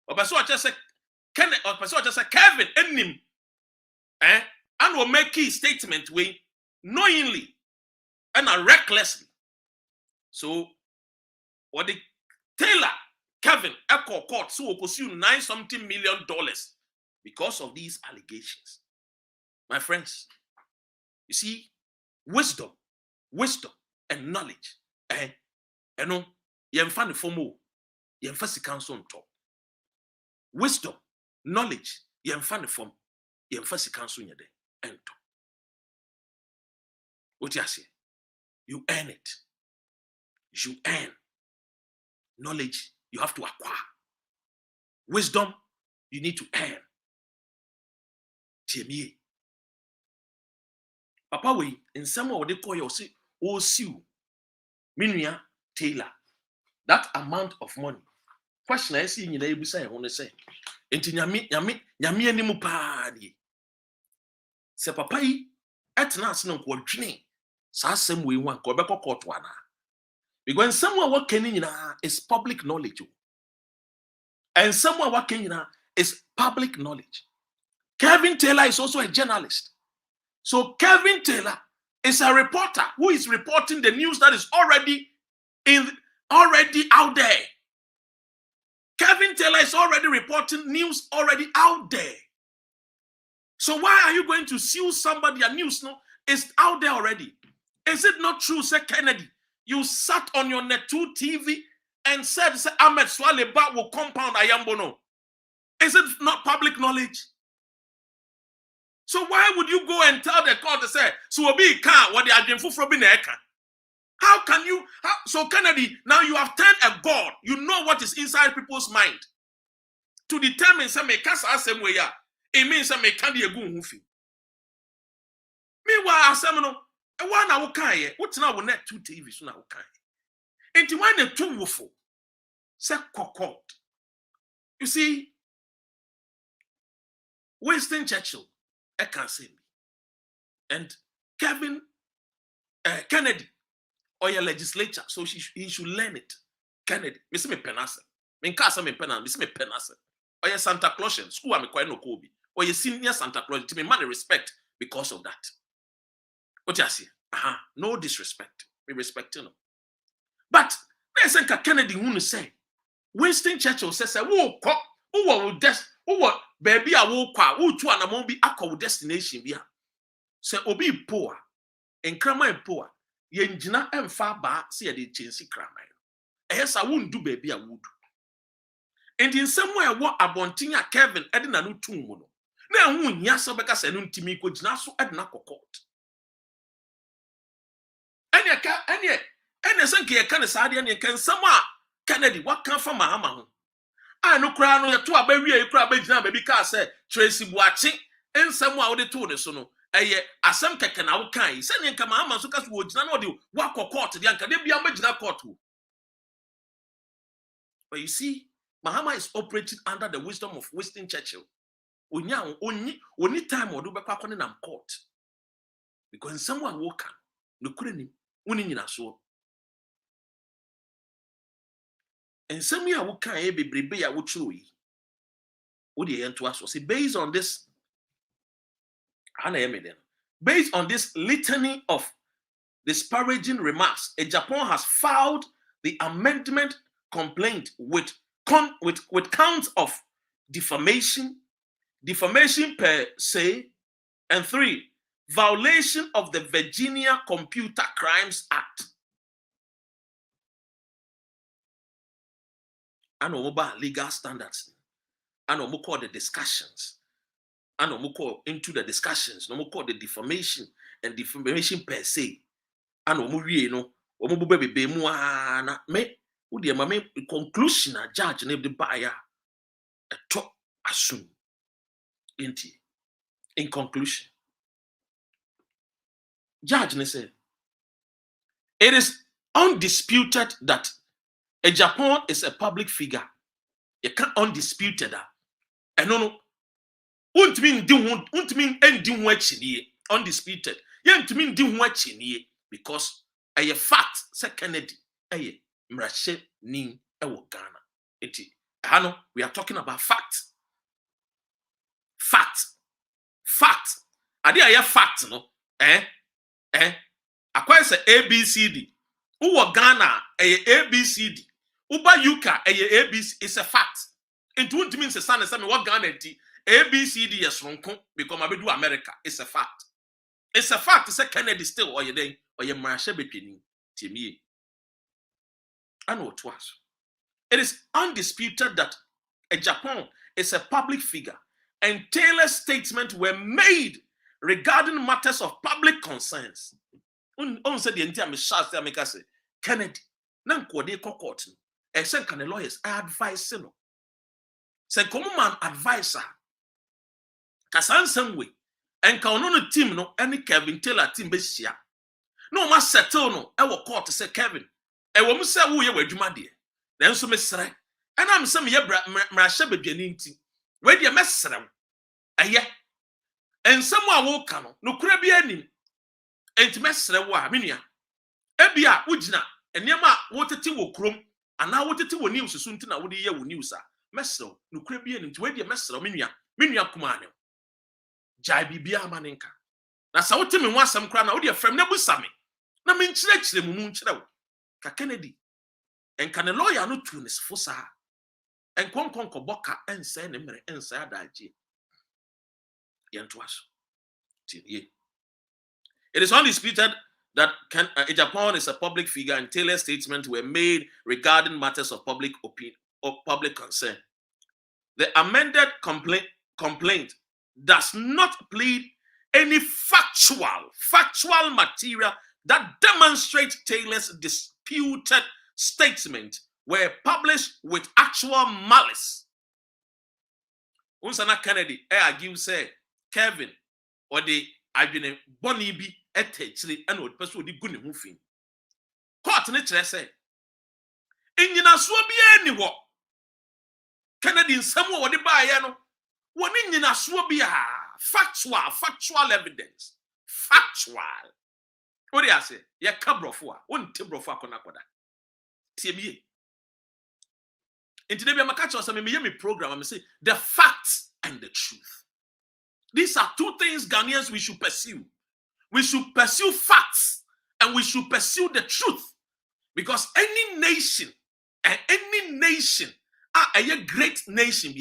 Or just say Kevin and him, and will make his statement way knowingly and recklessly. So what the Taylor Kevin Echo Court so will consume $9-something million because of these allegations. My friends, you see, wisdom and knowledge. You know, you find the formal, you first counsel on top. Wisdom, knowledge, you find the form, you first counsel in your day and top. What you say? You earn it. You earn. Knowledge, you have to acquire. Wisdom, you need to earn. Jemie. Papa, we in some way they call you say, oh, Sue, Minia Taylor. That amount of money. Question I see in your neighbor say, I want to say, Enti nyami ani mu pa die. Se papa yi etna ase no ko dwene sa asem we wan ko beko court wana. Because someone what can is public knowledge. And someone what can is public knowledge. Kevin Taylor is also a journalist. So Kevin Taylor is a reporter who is reporting the news that is already out there. Kevin Taylor is already reporting news already out there. So why are you going to sue somebody? A news no is out there already. Is it not true, Sir Kennedy? You sat on your Net2 TV and said, Ahmed Swaleba will compound Ayambono. Is it not public knowledge? So why would you go and tell the court to say, so be car what they are doing for Bineka? How can you? So Kennedy, now you have turned a god. You know what is inside people's mind to determine some same way. It means some can't be a good movie. Meanwhile, some one I will carry. What's now with Net2 TV? So now carry. Into when the two woeful, say court. You see, Winston Churchill, I can't say me, and Kevin Kennedy. Or your legislature, so he should learn it. Kennedy, me say me penasa. Me nkasa me penasa, me say me penasa. Or your Santa Claus, school am quite no Kobe. Or your senior Santa Claus, to me man respect because of that. What you say? No disrespect. Me respect you. But there's a Kennedy who say, Winston Churchill says, who baby I will qua, who to an among be aqua destination be. Say obi poor, and crama poor. Yenjina emfa ba se ye de chensi krama yo ehesa wondu baby a wodu enti nsemu e wo abontin a Kevin ede na no tum mu no na hu nya so beka se no ntimi ko gina so ede na kokot ene sanke ye kan sa de ne kan nsemu a Kennedy waka fa mahama ho no kra no ye to abawie ye kra ba gina baby ka se Tracy Buachi nsemu a wo de to ne so no eye asem keke na wo kan se ne nkama ama so kaso wo gina na wo de wa court de anka de bia ma gina court. But you see, Mahama is operating under the wisdom of Winston Churchill. Oni time or do be kwakone na court. Because someone walk no kureni woni nyina so. And some ya wo kan e bebrebe ya wo churo yi. Wo de ento aso. See, based on this based on this litany of disparaging remarks, Japan has filed the amendment complaint with counts of defamation per se, and 3, violation of the Virginia Computer Crimes Act. And about legal standards, and call the discussions. And no more into the discussions, no more call the defamation and defamation per se. And omu no, omu bebe mu na me udi mame conclusion a judge na the buyer a top assume. In conclusion, judge ne say it is undisputed that a Japan is a public figure. You can't undisputed that. And no. Undisputed. Because a fact say Kennedy a mrashe ni ewo Ghana. We are talking about fact. Fact. Adi a fact no. Akwa say ABCD. Uwa Ghana ABCD. Uba Yuka ABC is a fact. It won't mean say son me what Ghana ABCD yes ronko because I do America. It's a fact. It's a fact. Say Kennedy still or you day or you marashe between Timmy. I know it was. It is undisputed that a Japan is a public figure, and Taylor's statements were made regarding matters of public concerns. On said the entire Michelle America say Kennedy. Nan kwode court. E sen kan lawyers advise no. Say common man advisor. Kasan some way. And ka ono no team no any Kevin Taylor team be hia. No ma settle no e wo court say Kevin. E wo mu say wo ye wadwuma de. Na nso me sere. And am say me ye mrahye badwani nti. We de me sere. Eye. Ensam a wo ka no kura bi anim. Enti me sere wo a me nua. Ebia wo gina enema wo tete wo krom ana wo tete wo news so nti na wo de ye wo news a mesrew no kura bi anim nti we de mesrew me nua kuma ane. Jai bibia amanenka. Na sa wote me ho asem kra na wo de frem na busa me. Na me nkyerɛkyerɛ mu nkyerɛ wo. Ka Kennedy. Enka ne lawyer no tu ne sfo sa. Enkonkonko boka ense ne mere ense adaje. Yento aso. Tie. It is undisputed that Japan is a public figure and Taylor's statements were made regarding matters of public opinion or public concern. The amended complaint does not plead any factual material that demonstrates Taylor's disputed statement were published with actual malice. Unsana Kennedy argue say Kevin or the Adwene Bonnie bi etechiri and would person di gu ne ho fi. Court ne kire say enyina so bi ani wo Kennedy nsam wo de baaye no woni nyina so bi a factual evidence factual what do you say ye kabrofo a won tebrofo akona koda tie biye enti de bi amaka cho say me ye me program am say the facts and the truth. These are two things Ghanaians we should pursue. We should pursue facts and we should pursue the truth. Because any nation, a great nation,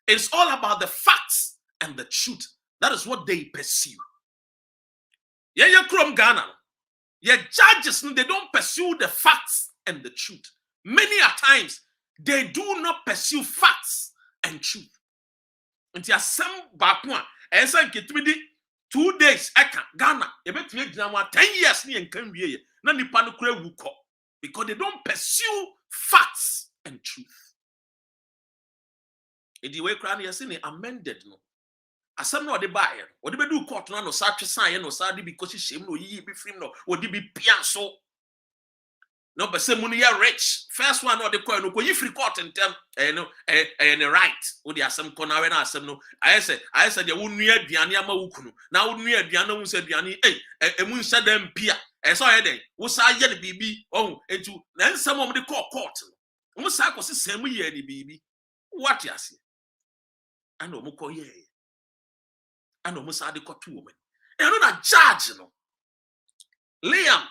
it's all about the facts and the truth. That is what they pursue. Yeah, from Ghana. Yeah, judges, they don't pursue the facts and the truth. Many a times, they do not pursue facts and truth. Until some bakwa, and some get 2 days, eka Ghana, you bet me 10 years ni enkan wie na nipa no kura wuko because they don't pursue facts and truth. The way kra na yesi amended no. Asam no de bae, o de bedu court no sa twesan no sa de bi kosi shem no yi bi film no, o de bi pian so. No be say money ya rich. First one no de coin no ko yi free court in term no right. O de asem ko na we na asem no. I said de wo nua aduane ama wo kunu. Na wo nua aduane wo se aduane emu nsa dem pia. E so ye den. Wo sa ye de bibi. Oh, entu na nsam om de court. Wo sa ko se sam ye de bibi. What you say? Ano mo ko ye. Ano mo sa de ko tu wo men. E no na judge no. Liam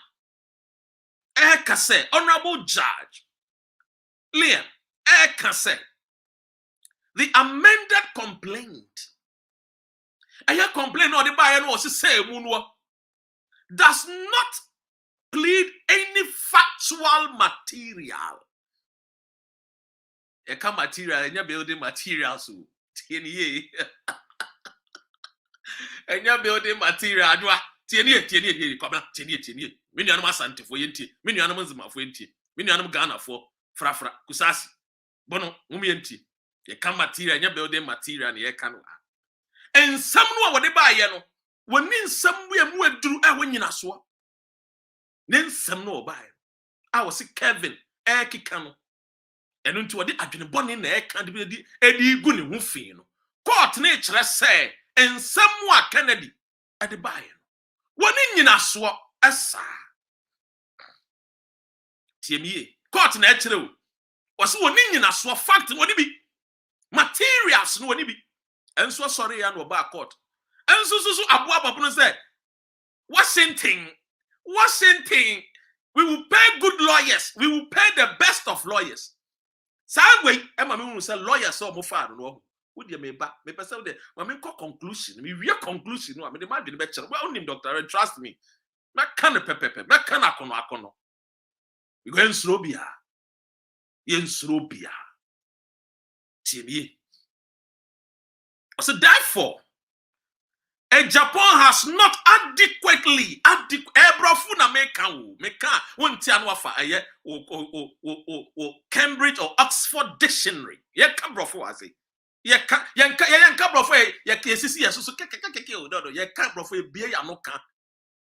Ekase, honorable judge, Liam Ekase, the amended complaint, and your complaint or the buyer was to say does not plead any factual material. Eka material, and your building materials, and your building material. Tieni, kwabla, tieni. Minu anum asante fo yenti. Minu anum nzima fo yenti. Minu anum Ghana fo frafra kusasi. Bono, yenti. Ye kan material, nya building material ne ye kan wa. Ensam no a wode ba ye no, woni nsam we mu aduru a wonyina so. Ne nsam no ba ye. A wo se Kevin kika no. Eno nti wode adwene bone na kan de edi gu ne ho fi no. Court na kire se ensam a Kennedy ade ba ye. Woni nyina so esa. Tiemie. Court na kire o. Wose woni nyina so fact woni bi. Materials no woni bi. Enso sorry ya no ba court. Enso so aboa papo no say Washington, we will pay good lawyers. We will pay the best of lawyers. Sagwe Emma me say lawyers so mo fa no. Wo de me ba, me pese de, ma me conclusion. Me we conclusion no, me de ma de be chere. Well, onim doctor, trust me. Me kan pepepe, me kan akono. We go ensuro bia. Ensuro bia. Tiemie. So therefore, Japan has not adequately ebrofuna meka wonti anwafa Cambridge or Oxford dictionary ye ka brofo ase ye ka brofo ye kesisi ye so kekekeke ododo ye ka brofo bie ya no ka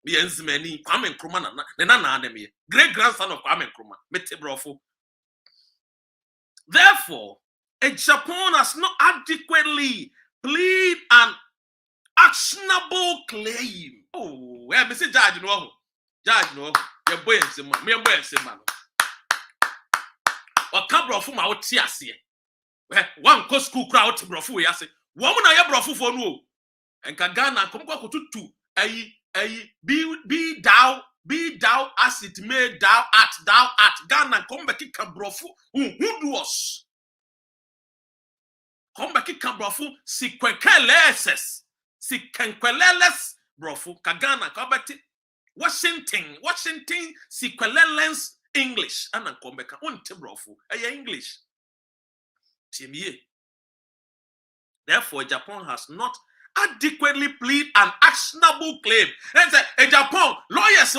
be enzimani Kwame Nkrumah na dem ye great grandson of Kwame Nkrumah mete brofo. Therefore, Japan has not adequately plead an actionable claim. Oh, where Mr. Judge no. Your boy and some man, me boy and some man. Or come brofu ma oti ase. One co school crowd brofu ya say. Woman na ya brofu for no. And Ghana come go to be thou as it may thou art Ghana come back ka brofu who do us. Come back ka brofu si kwekeleses. Si kenkweleles brofu kagana kabati Washington si kwelelens English ana kombeka unte brofu English tiemie. Therefore Japan has not adequately plead an actionable claim. And say Japan lawyers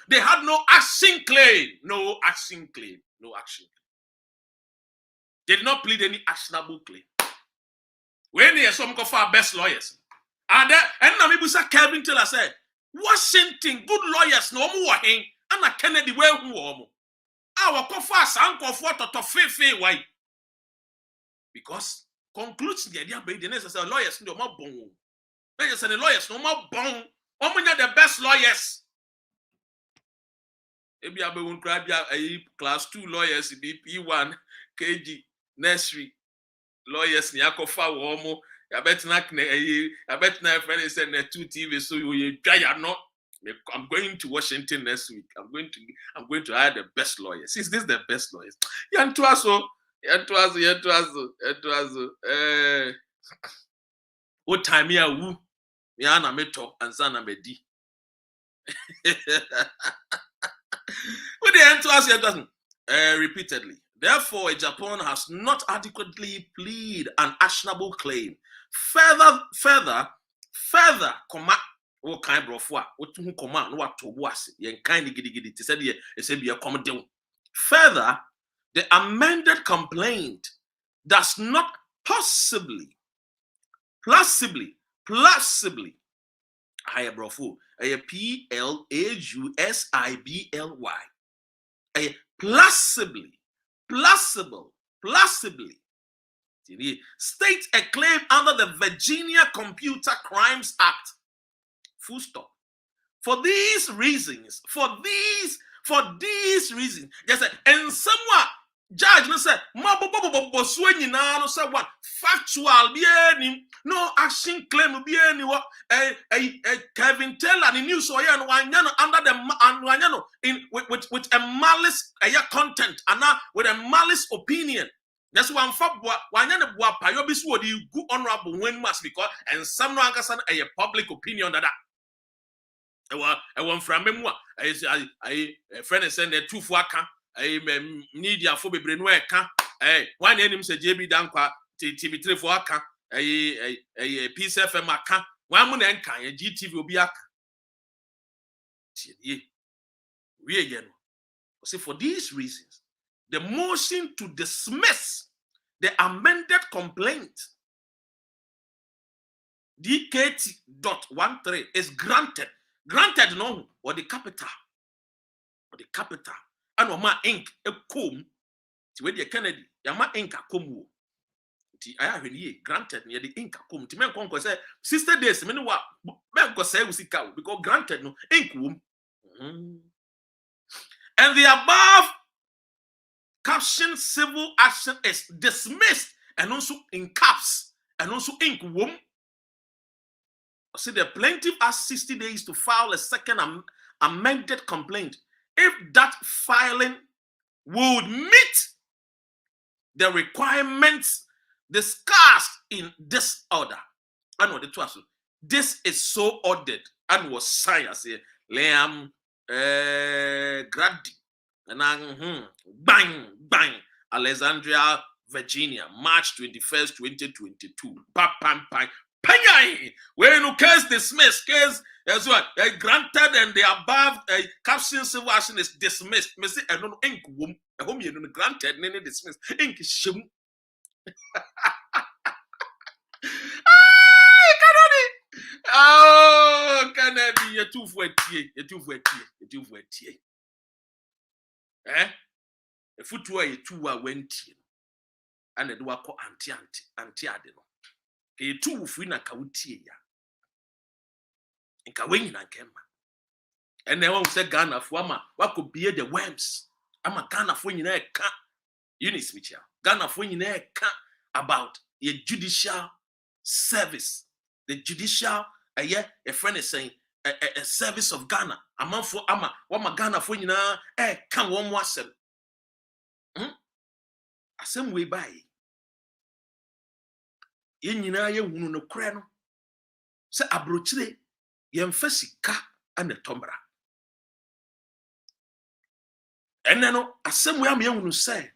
they had no action claim. They did not plead any actionable claim. When they are some of our best lawyers. And na me busa Kevin Taylor said, Washington, good lawyers no more hang, and a Kennedy well who omo. Our cofa sanko for to fe why? Because concludes the idea by the necessary lawyers no more bon. They just say the lawyers no more bon. Omo the best lawyers. Ebi abe won cry a class 2 lawyers BP1 KG nursery. Lawyers ni akofa wo mo ya betina friend said na 2 TV so you no. I'm going to Washington next week. I'm going to hire the best lawyers. Is this the best lawyers? Yantuaso. What time ya wu ya na meto ansa na medi. What the yantuaso repeatedly. Therefore, Japan has not adequately plead an actionable claim. Further, comma, what kind of what to command, what to was, yen kind of giddy, said ye, be a common. Further, the amended complaint does not plausibly, higher brofu, a PLAUSIBLY, a plausibly state a claim under the Virginia Computer Crimes Act. Full stop. For these reasons, just say, and someone judge no say, no say what factual be any, no action claim be any what Kevin Taylor the news or under the with a malice content and now with a malice opinion. That's why I'm for one you good honorable when must because and some a public opinion that I want from memoir. I friend said the two for I media for be brainwork. One name said JB Dankwa TV3 for a Peace FM. One month and GTV will be a See, for these reasons, the motion to dismiss the amended complaint DKT.13 is granted. Granted, no, or the capital. And Oma Inc. a comb to where the Kennedy, Yama Inc. a comb. I have granted near the Inc. a comb. To men conquer say, sister days, many what men say we see cow because granted no ink womb. And the above caption civil action is dismissed and also in caps and also ink womb. See, the plaintiff has 60 days to file a second amended complaint. If that filing would meet the requirements discussed in this order. I know the two. This is so ordered and was signed as a Liam Grady and bang, Alexandria, Virginia, March 21st, 2022. Bang. When you case dismissed, case as well, granted and the above caption civil action is dismissed. Me say I don't know ink womb. I hope you know granted, nene dismissed. Ink shim. Oh, Kennedy, you're too forty. Eh? A footway two went and the door called anti adeno. A two fina kauti ya. In Kawin and Kemba. And then one said Ghana Fwama, what could be the worms? I'm a Ghana for you, Eunice Mitchell. Ghana for you, about a judicial service. The judicial, a friend is saying, a service of Ghana. A man for Ama, what my Ghana for you, come one more sem. A same way by. Yenina ye wunu no kure no se abrochire ye mfa sika ane tombra ene no asemu am ye wunu say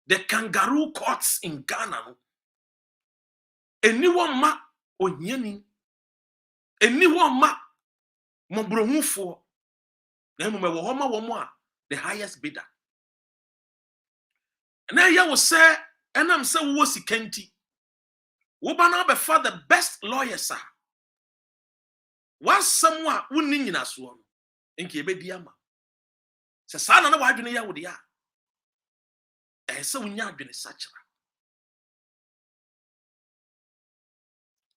the kangaroo courts in Ghana no eniwo ma onyani eniwo ma mobrohufo na emu me wo ma wo mo a the highest bidder na ye wo say enam say wo sikanti Wobana be for the best lawyer, sir. Was someone who ning in us one in Kebediama. Sasana no wadu ya wodia. So nya dwene sachra.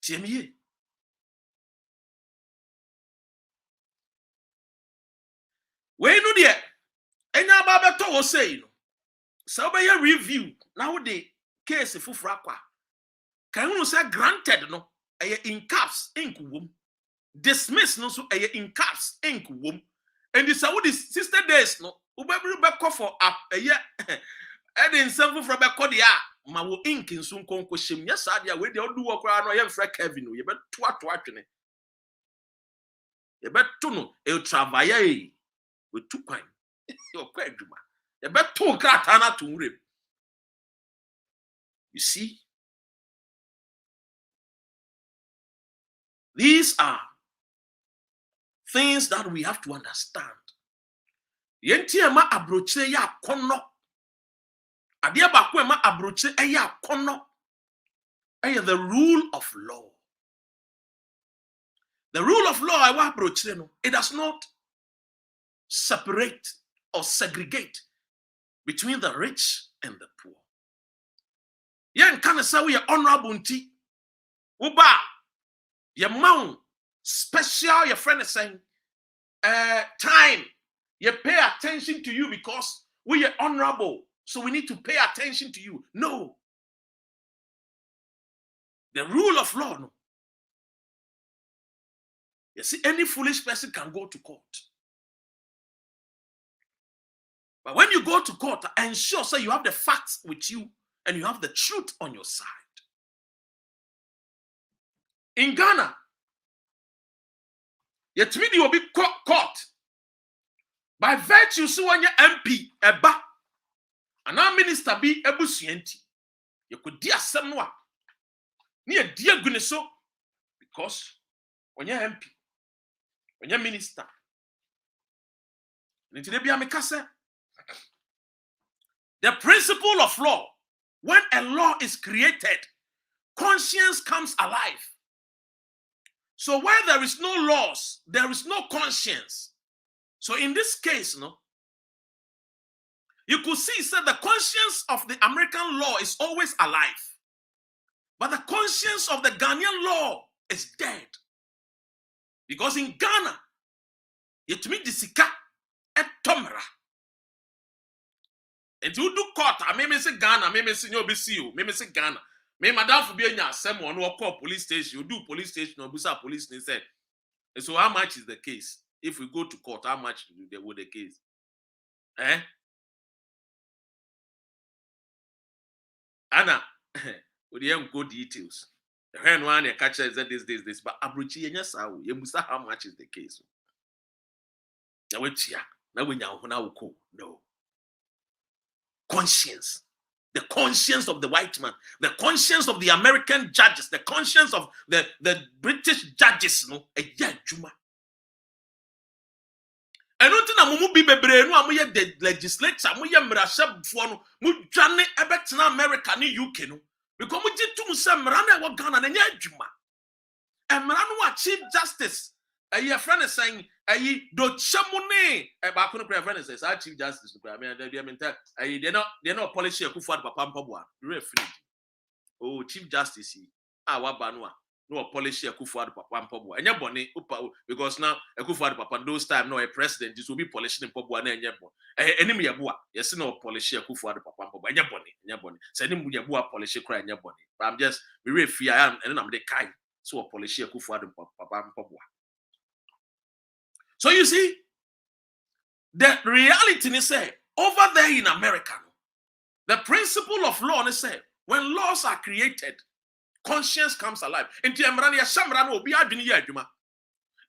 Tiemie. We no de enya ba beto wo say no. So be your review now the case fufura kwa. Can you say granted no? In caps, ink womb. Dismiss no so in caps, ink womb. And this how this sister days no. Ubebu beko for up a year. And in some for beko dia. Ma wo ink in sun konko shim. Yes, adia we de do work no yem fra Kevin no. You bet to atwene. You bet to no e travailler with two coin. Your quite duma. You bet to kratana to rip. You see? These are things that we have to understand. Yenti ema abroche ya kono. Adia bakwe ema abroche ya kono. The rule of law. The rule of law I want abroche no. It does not separate or segregate between the rich and the poor. Yen kana say we honorable nti. Uba your mount special, your friend is saying, time. You pay attention to you because we are honorable. So we need to pay attention to you. No. The rule of law, no. You see, any foolish person can go to court. But when you go to court, ensure so you have the facts with you and you have the truth on your side. In Ghana, yet me will be caught by virtue so when your MP eba and our minister be ebusienti. You could dear someone near dear guneso because when you're MP, when you're minister, The principle of law, when a law is created, conscience comes alive. So where there is no laws, there is no conscience. So in this case, you could see that the conscience of the American law is always alive. But the conscience of the Ghanaian law is dead. Because in Ghana, it means the sika et tomra. And you do court, I may say Ghana, may say no BCU, may say Ghana. May madam for being someone who call police station, you do police station or busa police, they said. And so how much is the case? If we go to court, how much would the case? Anna, we didn't go details. The hand one the catcher is that this, but Abruchi, yes, you must how much is the case. Now wait here. Now we now no. Conscience. The conscience of the white man, the conscience of the American judges, the conscience of the British judges, a juma. And until na mumu bi bebre no amoye the legislature amoye mrasha bufo no mu dwane ebetena America ni UK no because mu gitum se mra na wo Ghana na nya adwuma emra no wa chief justice ayi friend is saying ayi do chamune e ba ko no friend is say chief justice no me ayi they not polish Akufo Addo papa mpaboa referee oh chief justice wa ba no no polish Akufo Addo papa mpaboa enya bone because now Akufo Addo papa those time no a president this will be polishing mpaboa na enya bone enim yeboa yes no polish Akufo Addo papa mpaboa enya bone say enim yeboa polish kra enya bone but I'm just me referee I am na me dey kai so polish Akufo Addo papa mpaboa. So you see, the reality is say over there in America, the principle of law is say when laws are created, conscience comes alive. Inti emra ya shamra no obi adwene ya adwuma.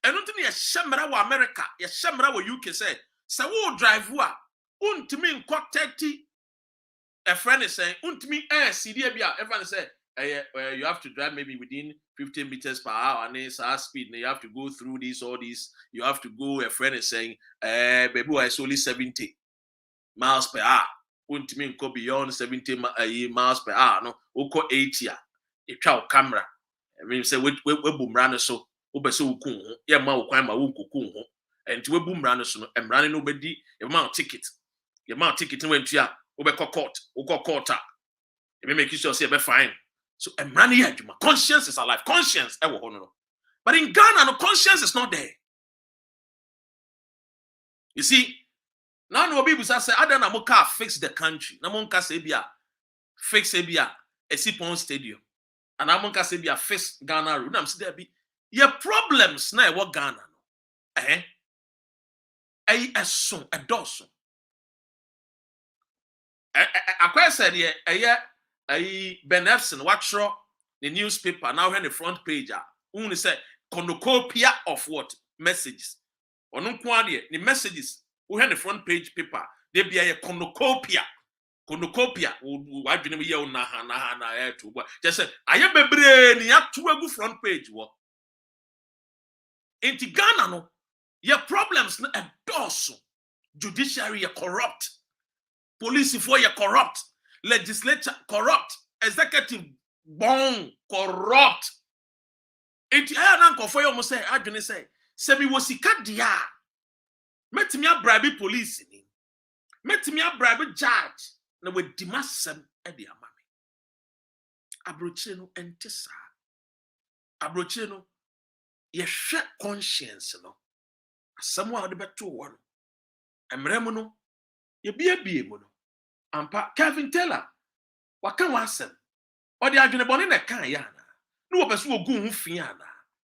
Eno nti ya shamra wa America, ya shamra wa UK say wo drive wa untimi nkọ 30 a friend is saying untimi CD bia everyone say you have to drive maybe within 15 meters per hour and it's our speed. And you have to go through all these. You have to go. A friend is saying, baby, it's only 70 miles per hour. Wouldn't mean go beyond 70 miles per hour. No, we go 80. You try camera. I mean, say we boom run so. We be so cool. Yeah, ma we climb ma we cool. And we boom run so. I'm running nobody. You mount ticket. You mount ticket. Went to ya. We be court. We go court. You make sure say be fine. So a man here, conscience is alive. Conscience, but in Ghana, no conscience is not there. You see, now no people say, "I don't know how fix the country." Na monka say bia fix ebia Esipon Stadium, and na monka say bia fix Ghana road. Na am say there be your problems na what Ghana no. A son a doson. I said yeah. Ben Epson, watch the newspaper now in the front page. Only say cornucopia of what messages. Or no quantity the messages who had the front page paper. They be a cornucopia. Cornucopia. Why do you know na to just say I am a brain. You have to front page. What? In Ghana, no, your problems a dozen. Judiciary corrupt. Police for you corrupt. Legislature corrupt, executive bon corrupt. Enti aya na nkofo yo mo say adwene say me wosika dia metimi abribe police ni metimi abribe judge na we dimasem e de amame abrochire no entesa abrochire no ye hwe conscience no asem wa de beto wo no emrem no ye bie mo no ampa Kevin Taylor waka wasem odi adwene bone na kan ya na no wo pese ogun hu fi ana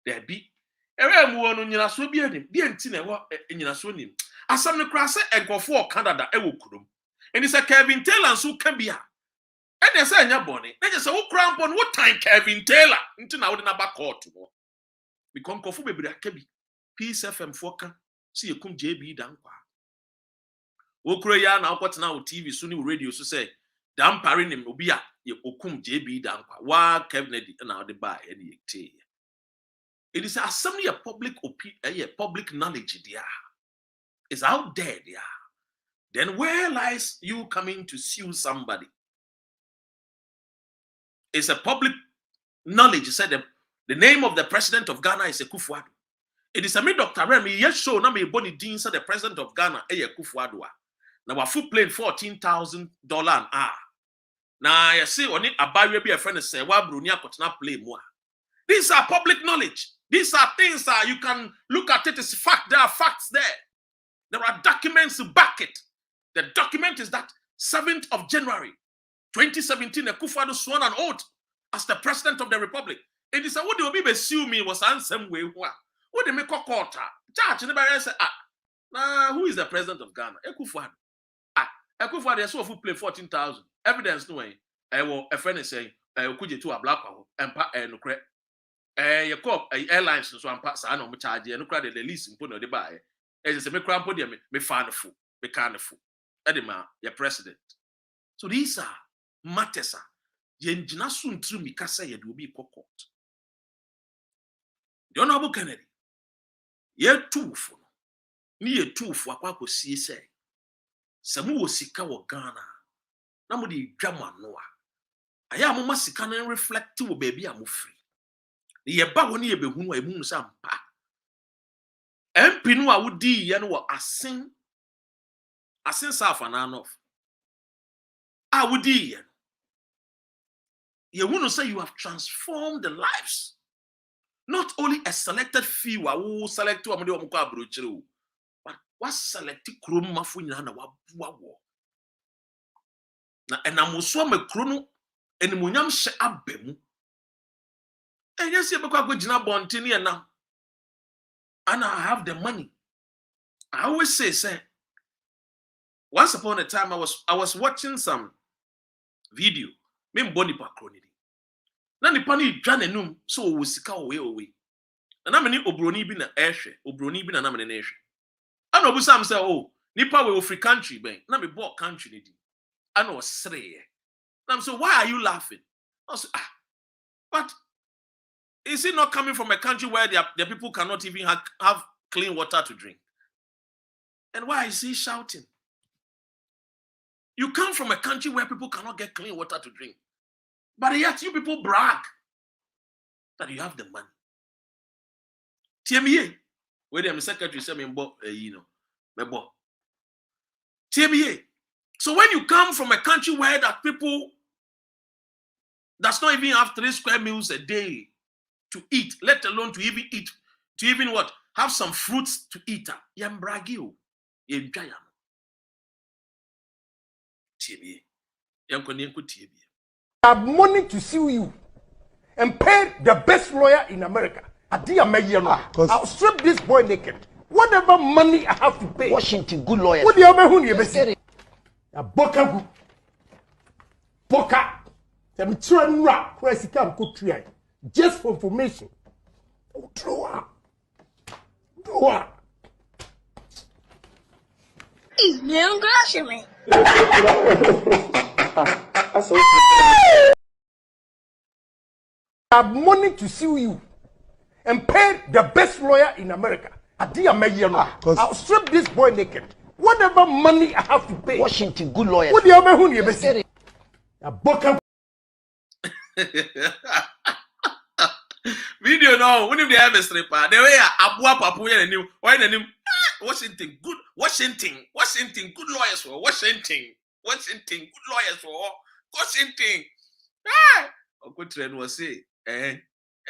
da bi ewe mu wonu nyinaso bi adim bi enti na wo nyinaso nim asam ne kra se enkofo Canada e wo kurom eni se Kevin Taylor nso ka bia e de se anya bone na je se wo kra mpon wo tan Kevin Taylor nti na wo de na ba court no because nkofo bebre aka bi Peace FM foka si yekum JB dankwa okuro ya na okotena o TV so ni radio so say dan pare nim obi a ye okum JB dankwa wa Kennedy na ode ba e de yekte it is assembly a public opinion public knowledge there It's out there, yeah. Then where lies you coming to sue somebody? It's a public knowledge. You said the name of the president of Ghana is Akufo-Addo. It is a me Dr. Remy, yes, show na me body dean said the president of Ghana, Akufo-Addo. Now our food plane $14,000 an hour. Now you see, on it, a barrier be a friend say, "Why Brunia Kotna play more?" These are public knowledge. These are things that you can look at it as fact. There are facts there. There are documents to back it. The document is that 7th of January, 2017, Akufo-Addo sworn an oath as the president of the republic. It is a what they will sue me was answer way. What they make a quarter. Judge, anybody say, who is the president of Ghana? Akufo-Addo. Akufo-Addo, I saw food play 14,000. Evidence no way. I will a friend is saying, could you to a black one and no credit. You call airlines so I'm passing on my charge and no credit the lease and put on the buy. As a me cramp podium, me fan fool, me kind of fool. Edema, your president. So these are matters. Yen jinasun through me kasa ye do be court. The Honorable Kennedy. Ye two for ni ye two for akwa si say. Samu wo sika wo Ghana. Na mo di dwama noa. Aya mo masika na reflect wo baby amofri. Ye ba wo ni ye behunu a emu sa mpa. MP no a wodi ye no wo asen safa na anof. A wodi ye. Ye wunu say you have transformed the lives. Not only a selected few who select to amade omko abrochire, but what select krom mafu nyina na waboa wo. Na enamoso me krono enimonyam hye abemu. Yes, you because go jina bontini enam. And I have the money. I always say, once upon a time I was watching some video. Me mboni pa kroni. Na nipa ni dwane num so wo sika owe. Na me ni obroni bi na ehwe, obroni bi na me ne ehwe. Ana obusam say oh, nipa we free country ben. Na me bo country ni di. Ana osreye. Na so why are you laughing? I say but is it not coming from a country where the people cannot even have clean water to drink? And why is he shouting? You come from a country where people cannot get clean water to drink. But yet you people brag that you have the money. TMA, where the secretary said, Mebo. TMA. So when you come from a country where that people does not even have 3 square meals a day to eat, let alone to even eat, to even what? Have some fruits to eat. Yambragio. Yemjayam. TMA. Yamkonyenko TMA. Have money to sue you and pay the best lawyer in America. I'll strip this boy naked. Whatever money I have to pay. Washington, good lawyers. What do you mean? A boka. Boka. I'm trying to where she come could try. Just for information. Draw. He's man glashing me. Have money to sue you and pay the best lawyer in America. I'll strip this boy naked. Whatever money I have to pay. Washington, good lawyers. What do you mean? A boka. Video no, when you have a stripper, the way Abua Papu and new, why the name Washington, good Washington, good lawyers for Washington, good lawyers for Washington. Good trend was say, and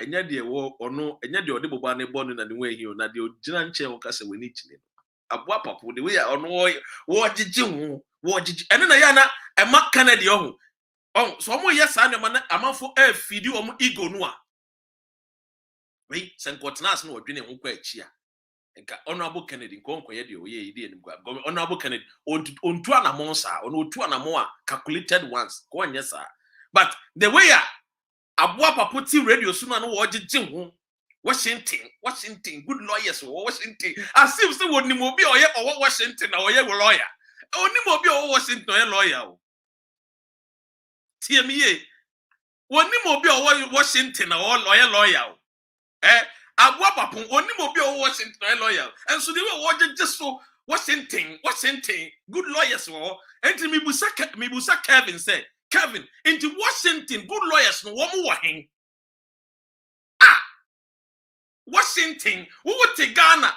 yet the war or no, and yet the audible banner born in the way you, not the Jinan chair or Casa when each name. Abua Papu, the way on what did you, and then Ayana, and Mark Kennedy. Oh, so more yes, I'm a for a feed you on ego noir. Wait, St. Quatnas no drinking on quite cheer. And Honorable Kennedy, Conquedio, ye didn't go. Honorable Kennedy, on 2 months, on 2 more calculated ones. Go on, yes, sir. But the way Abuapa put radio soon and watch Jim Washington, good lawyers, Washington. I see if someone will be or Washington or a lawyer. Only will be Washington or a lawyer. TMA. One more be Washington or lawyer. Abuapa only more be Washington or a lawyer. And so they were watching just so Washington, good lawyers were. And me busa Kevin said, Kevin, into Washington, good lawyers no one more him. Ah, Washington, who would take Ghana?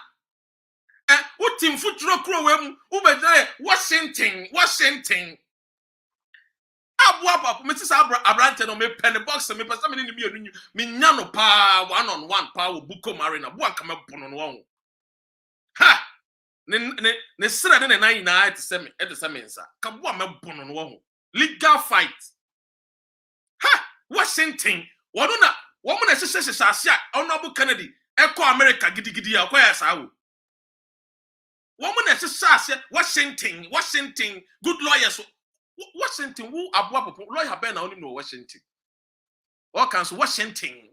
What team foot rock row, Washington. Abua, Mrs. Abranton, me penny box, and me person in the me nano pa 1-on-1 power buko marina, one come up on one. Ha! Ne sira ne na ina at the semensa. Come one me on one. Legal fight. Ha! Washington, waduna, woman as a honorable Kennedy, Echo America gidi akwaya sawo. Woman as a Washington, good lawyers. Washington, who abua lawyer Ben only know Washington. What comes Washington?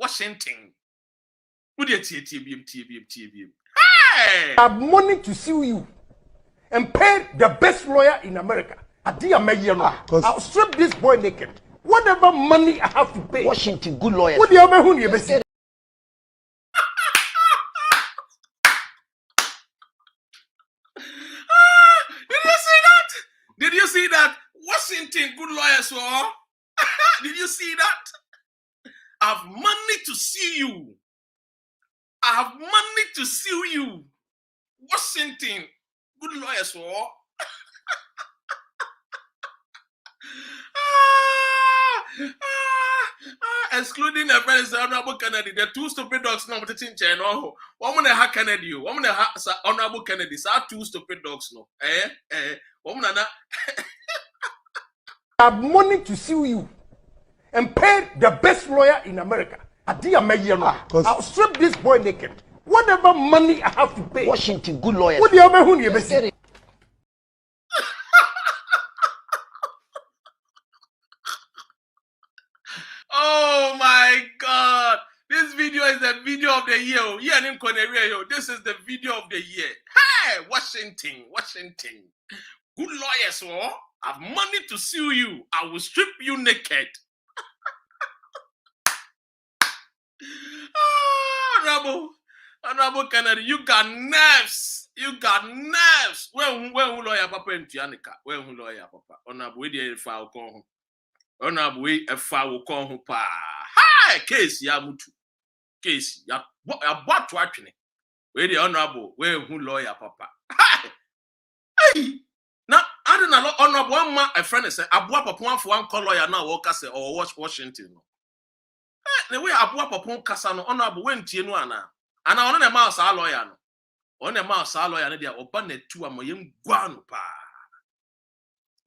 Who did TBM? Hey! I have money to sue you and pay the best lawyer in America. I'll strip this boy naked. Whatever money I have to pay. Washington, good lawyers. What do you mean you best? Did you see that? Washington, good lawyers, were. Did you see that? I have money to sue you. I have money to sue you. Washington, good lawyers, were. Excluding the friends of Honorable Kennedy, the two stupid dogs no but chin no. Woman ha Kennedy, woman ha Honorable Kennedy, so two stupid dogs no. Woman na I have money to sue you and pay the best lawyer in America. I'll strip this boy naked. Whatever money I have to pay. Washington, good lawyers. What do you mean you best? Oh my God! This video is the video of the year. This is the video of the year. Hey, Washington. Good lawyers, I have money to sue you. I will strip you naked. Honorable Kennedy, you got nerves. When lawyer papa in Tianica? When lawyer papa? Honorable, we did file con. Honorable, we a file con pa. Hi, case ya mutu. Case ya what watching? We the honorable, when lawyer papa. Hi. Hey. Now, I don't know, honorable one man, a friend said, Abua Papua for one lawyer now, walk us or watch Washington. The way Abua Papua Casano, honorable went to Nuana. And I want a mouse, our lawyer. On a mouse, our lawyer, they are open it to a my young guano pa.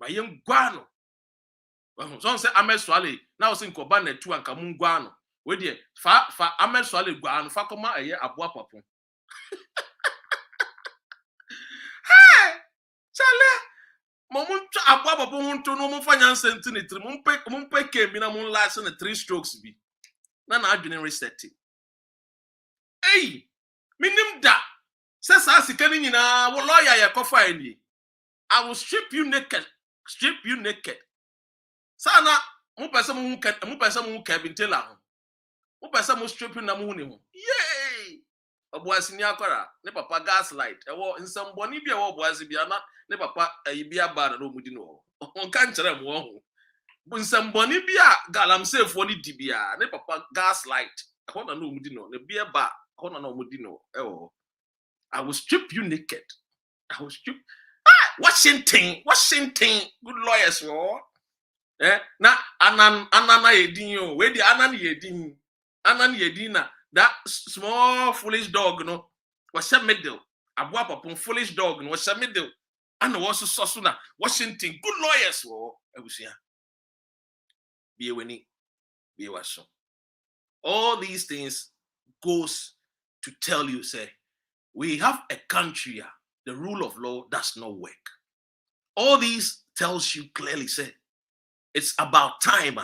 My young guano. Some say Ames Swally, now sing Kobane to and Kamun guano. With ye, fa Ames Swally guano, Fakoma, a year Abua Papua. Hey! Chale! Momuncha abwa papa hunto no mo finance centinity mo pe kemi na mo license 3 strokes bi na adwene reset. Hey, minim da se sa sika ni nyina wo lawyer ye kofa ani. I will strip you naked. Sana mo pese mo Kevin Taylor ho. Mo pese mo strip na mo huni ho. Yay! Obuasi ni akwara ne papa gaslight ewo nsamboni bia wo obuasi bia na ne papa bia ba na omudi no on kan kire mo ho nsamboni bia galamsefo ni dibia ne papa gaslight ho na omudi no ne bia ba ho na omudi no ewo. I will strip you naked. I will strip Washington good lawyers wo na anana yedin yo we di anana yedin na that small foolish dog no was a middle. Abua papa foolish dog no was a middle. And also Sosuna Washington good lawyers wo ebusia. Be weni be waso. All these things goes to tell you say we have a country here, the rule of law does not work. All these tells you clearly say it's about time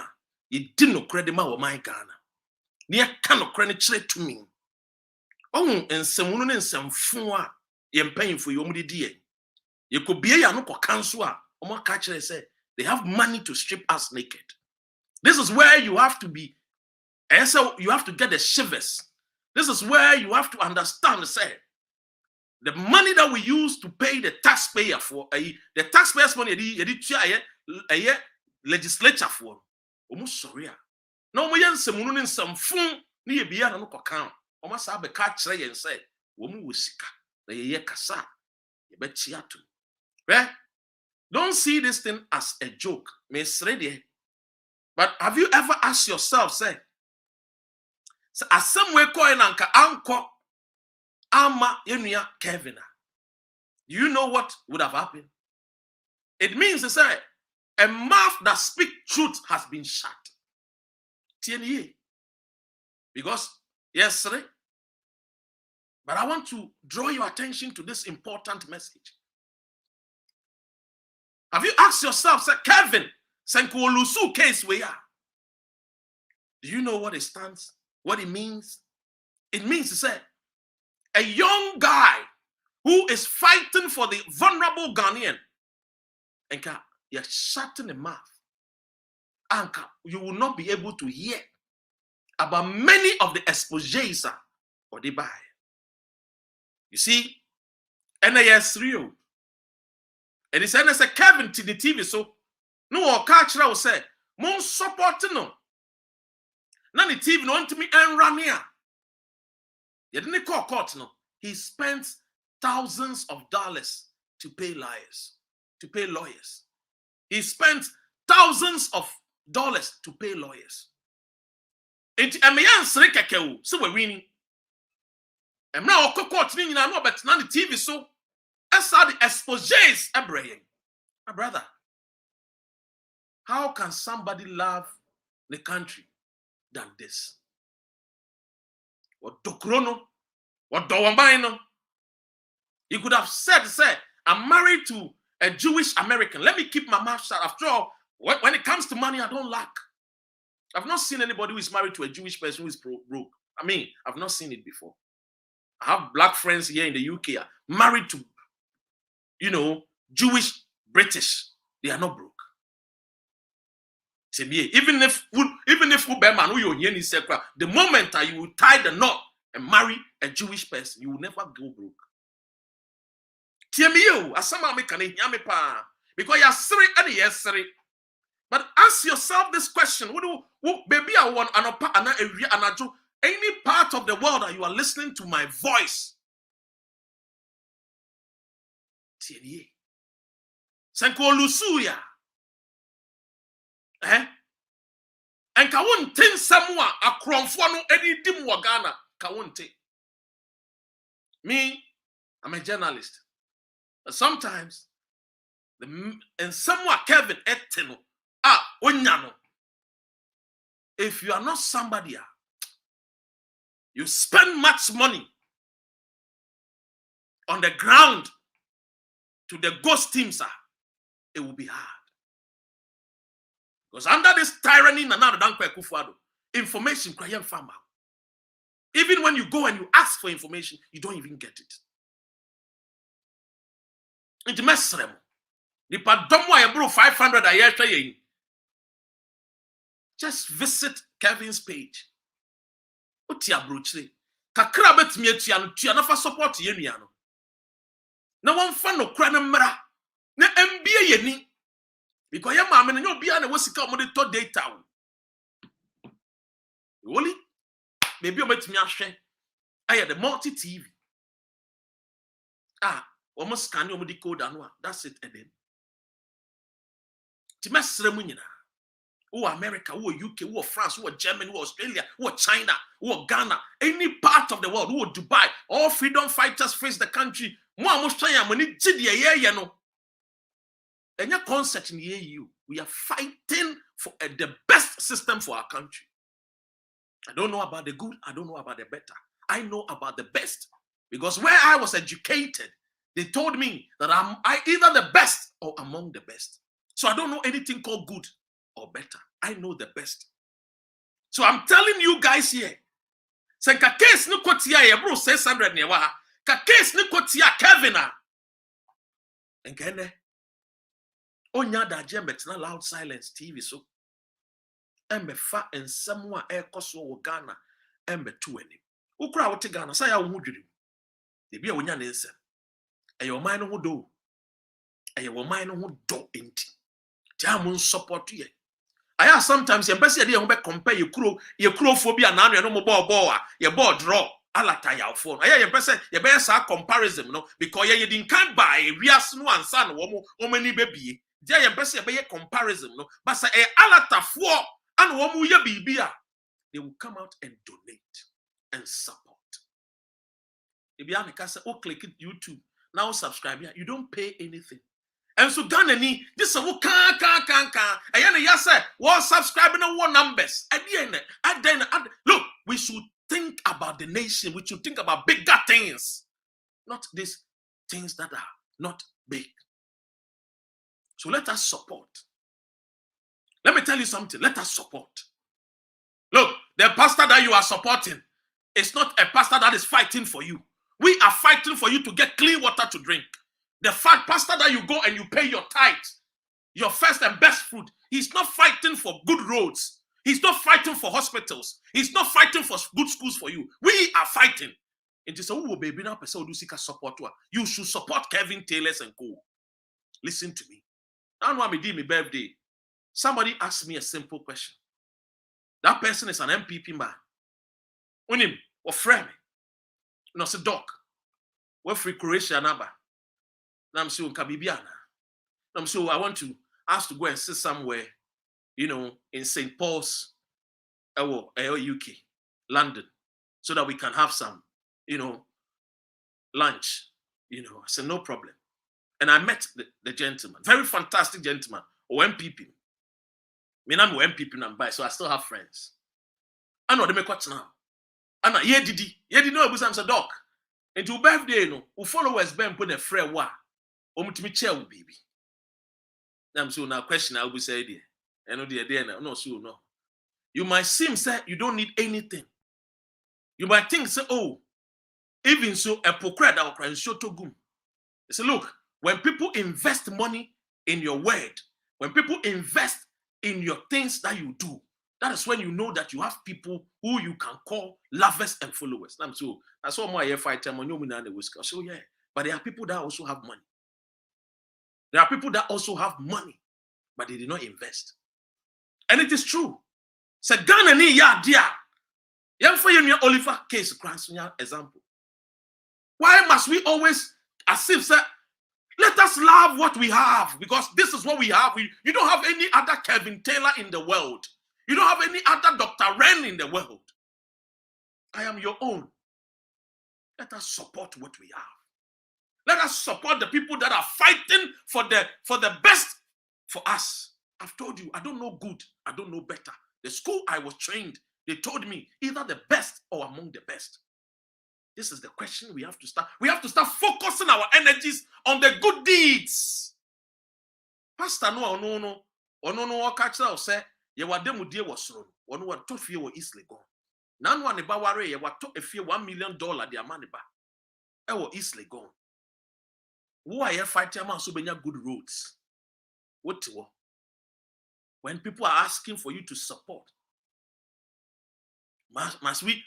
you didn't credit my Ghana. Near cannot credit to me. Oh, and some woman and some fun you're paying for your money. You could be a no council or more catcher say they have money to strip us naked. This is where you have to be, and so you have to get the shivers. This is where you have to understand say the money that we use to pay the taxpayer for the taxpayers' money, the legislature for almost sorry. No, we yan some moon in some fun near beyond no account. Almost have a catch and say, Woman was sick. The ye kasa. You bet chiatu. Right? Don't see this thing as a joke. Miss Ready. But have you ever asked yourself, say, as somewhere coin anko ama yenuya Kevin? Do you know what would have happened? It means to say a mouth that speaks truth has been shut. Because yes, sir. But I want to draw your attention to this important message. Have you asked yourself, say, Kevin, Senko case where? Do you know what it stands? What it means? It means to say a young guy who is fighting for the vulnerable Ghanaian. And you're shutting the mouth. And you will not be able to hear about many of the exposés or the buy. You see, NAS real. And it's a Kevin to the TV, so no catch will say, Mon support no. Now the TV no want to me and run here. You didn't call court no. He spends thousands of dollars to pay lawyers. He spent thousands of dollars to pay lawyers. It so we're winning. And now court you know, but now the TV so as are the exposés Abraham. My brother, how can somebody love the country than this? What Dokrono? What Dowambaino? You could have said, I'm married to a Jewish American. Let me keep my mouth shut. After all, when it comes to money, I don't lack. I've not seen anybody who is married to a Jewish person who is broke. I mean, I've not seen it before. I have black friends here in the UK married to, Jewish British. They are not broke. Even if the moment that you will tie the knot and marry a Jewish person, you will never go broke. Because you're sorry and yes, sorry. But ask yourself this question: baby, I want any part of the world that you are listening to my voice. Senko Lusuya. And kawun tin samwa akronfo any dim wagana kawunte. Me, I'm a journalist. But sometimes and somewhat Kevin eteno onyano. If you are not somebody, you spend much money on the ground to the ghost teams, it will be hard. Because under this tyranny, information, even when you go and you ask for information, you don't even get it. It's mess. The padomo I bro 500 a year. Just visit Kevin's page. Otia brochre. Kakra betimi atua na fa support ye nua no. Na won fa no kra na mra. Na MBA ye ni. Because your mama no bia na wosika mo de to data. Only maybe o betimi ahwe. Aye the multi TV. Almost scan your decoder no. That's it then. Timesre mu nyina. Who America, who UK, who France, who Germany, who Australia, who China, who Ghana, any part of the world, who Dubai, all freedom fighters face the country. Mo almost trying money no. And your concept in the EU, we are fighting for the best system for our country. I don't know about the good, I don't know about the better. I know about the best. Because where I was educated, they told me that I'm either the best or among the best. So I don't know anything called good or better. I know the best. So I'm telling you guys here. Senka case no kotia ye bro 600 ne wa. Ka case no kotia Kevin a. Enkene. Onya da je metina loud silence TV so. Embe fa ensem a ekoso wo Ghana embe to ani. Ukura wo te Ghana say ya wo hudwiri. De bia wonya ne nsem. Your mind who do. Your mind who do inti. Jamun support you. I have sometimes your best idea to compare your crew phobia and no more ball, your ball draw. Alata your phone. I your best comparison, no, because you didn't can't buy Rias no and son, many baby. There your best comparison, no, but say alata for and womu ya bibia. They will come out and donate and support. If you have a case, click it YouTube. Now subscribe here. You don't pay anything. And so Ghana ni this is what can. Ayana ya say what subscribing and what numbers. Look, we should think about the nation. We should think about bigger things, not these things that are not big. So let us support. Let me tell you something. Let us support. Look, the pastor that you are supporting is not a pastor that is fighting for you. We are fighting for you to get clean water to drink. The fat pastor that you go and you pay your tithe, your first and best fruit, he's not fighting for good roads. He's not fighting for hospitals. He's not fighting for good schools for you. We are fighting. It is a baby now person who seek support. You should support Kevin Taylor's and co. Listen to me. Now when I did my birthday, somebody asked me a simple question. That person is an MPP man. When him or friend, no say doc. We're free Croatia number. Now I'm saying Kabibiana. I'm saying I want to ask to go and sit somewhere, in St. Paul's, UK, London, so that we can have some, lunch. I said no problem. And I met the gentleman, very fantastic gentleman, or MPP. I'm MPP number, so I still have friends. I know they make what now. I know did know I'm a doc. And to birthday, who followers Ben put a friend wa. To me chair baby. I'm so now question I will say there. I know the no so no. You might seem say you don't need anything. You might think say, oh, even so a pokra that will show to gum. Say, look, when people invest money in your word, when people invest in your things that you do, that is when you know that you have people who you can call lovers and followers. I'm so I saw my fight time on you the whisker. So yeah, but there are people that also have money. There are people that also have money, but they did not invest. And it is true. Say Ghana ni ya dia. Yan for your Oliver case example. Why must we always as if say let us love what we have because this is what we have. You don't have any other Kevin Taylor in the world. You don't have any other Dr. Ren in the world. I am your own. Let us support what we have. Let us support the people that are fighting for the best for us. I've told you, I don't know good. I don't know better. The school I was trained, they told me either the best or among the best. This is the question we have to start. We have to start focusing our energies on the good deeds. Pastor no catch out say ye wademu die wasoro. Ono wa to fie wo East Legon. Nan one ba ware ye wa to efie $1 million dia money ba. E wo East Legon. Who are you fighting man so benya good roads? What when people are asking for you to support, must we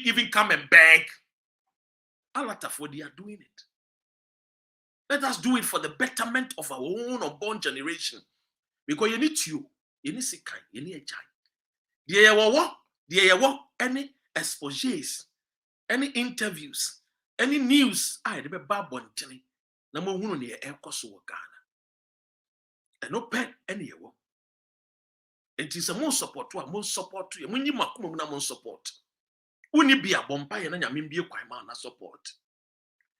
even come and beg? A lot of what they are doing it. Let us do it for the betterment of our own unborn generation. Because you need sikai, you need a child. Any exposés, any interviews, any news, I be babon jelly. Number one near air cost Ghana. And no pen any wo. It is a more support to a more support to you. When you makum na more support. Uni be a bompire and yamin be a quaimana support.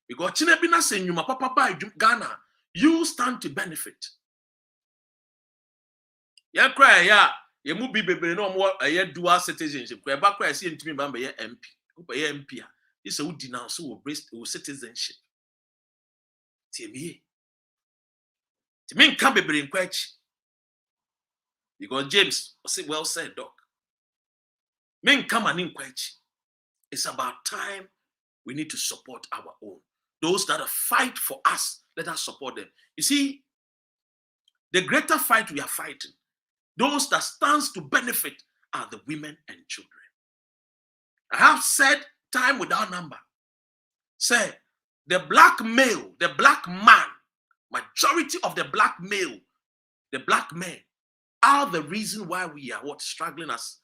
Because Chinebina saying you ma papa by Ghana, you stand to benefit. Ya cry ya, you move be baby no more a year dual citizenship. Cry back cry see to me bamba ye MP. Upa ye MP. This a would denounce who will citizenship. Timmy. Timmy can't be bring quetch. Because James was well said, Doc. Men come and in quetch. It's about time we need to support our own. Those that fight for us, let us support them. You see, the greater fight we are fighting, those that stands to benefit are the women and children. I have said time without number. Say, the black male, the black man, majority of the black male, the black men are the reason why we are struggling as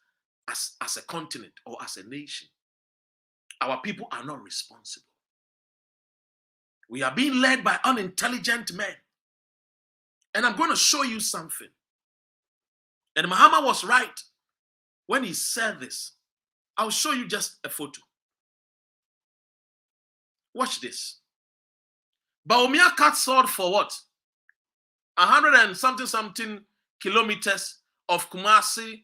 a continent or as a nation. Our people are not responsible. We are being led by unintelligent men. And I'm going to show you something. And Muhammad was right when he said this. I'll show you just a photo. Watch this. Bawumia cut sword for what? 100 and something kilometers of Kumasi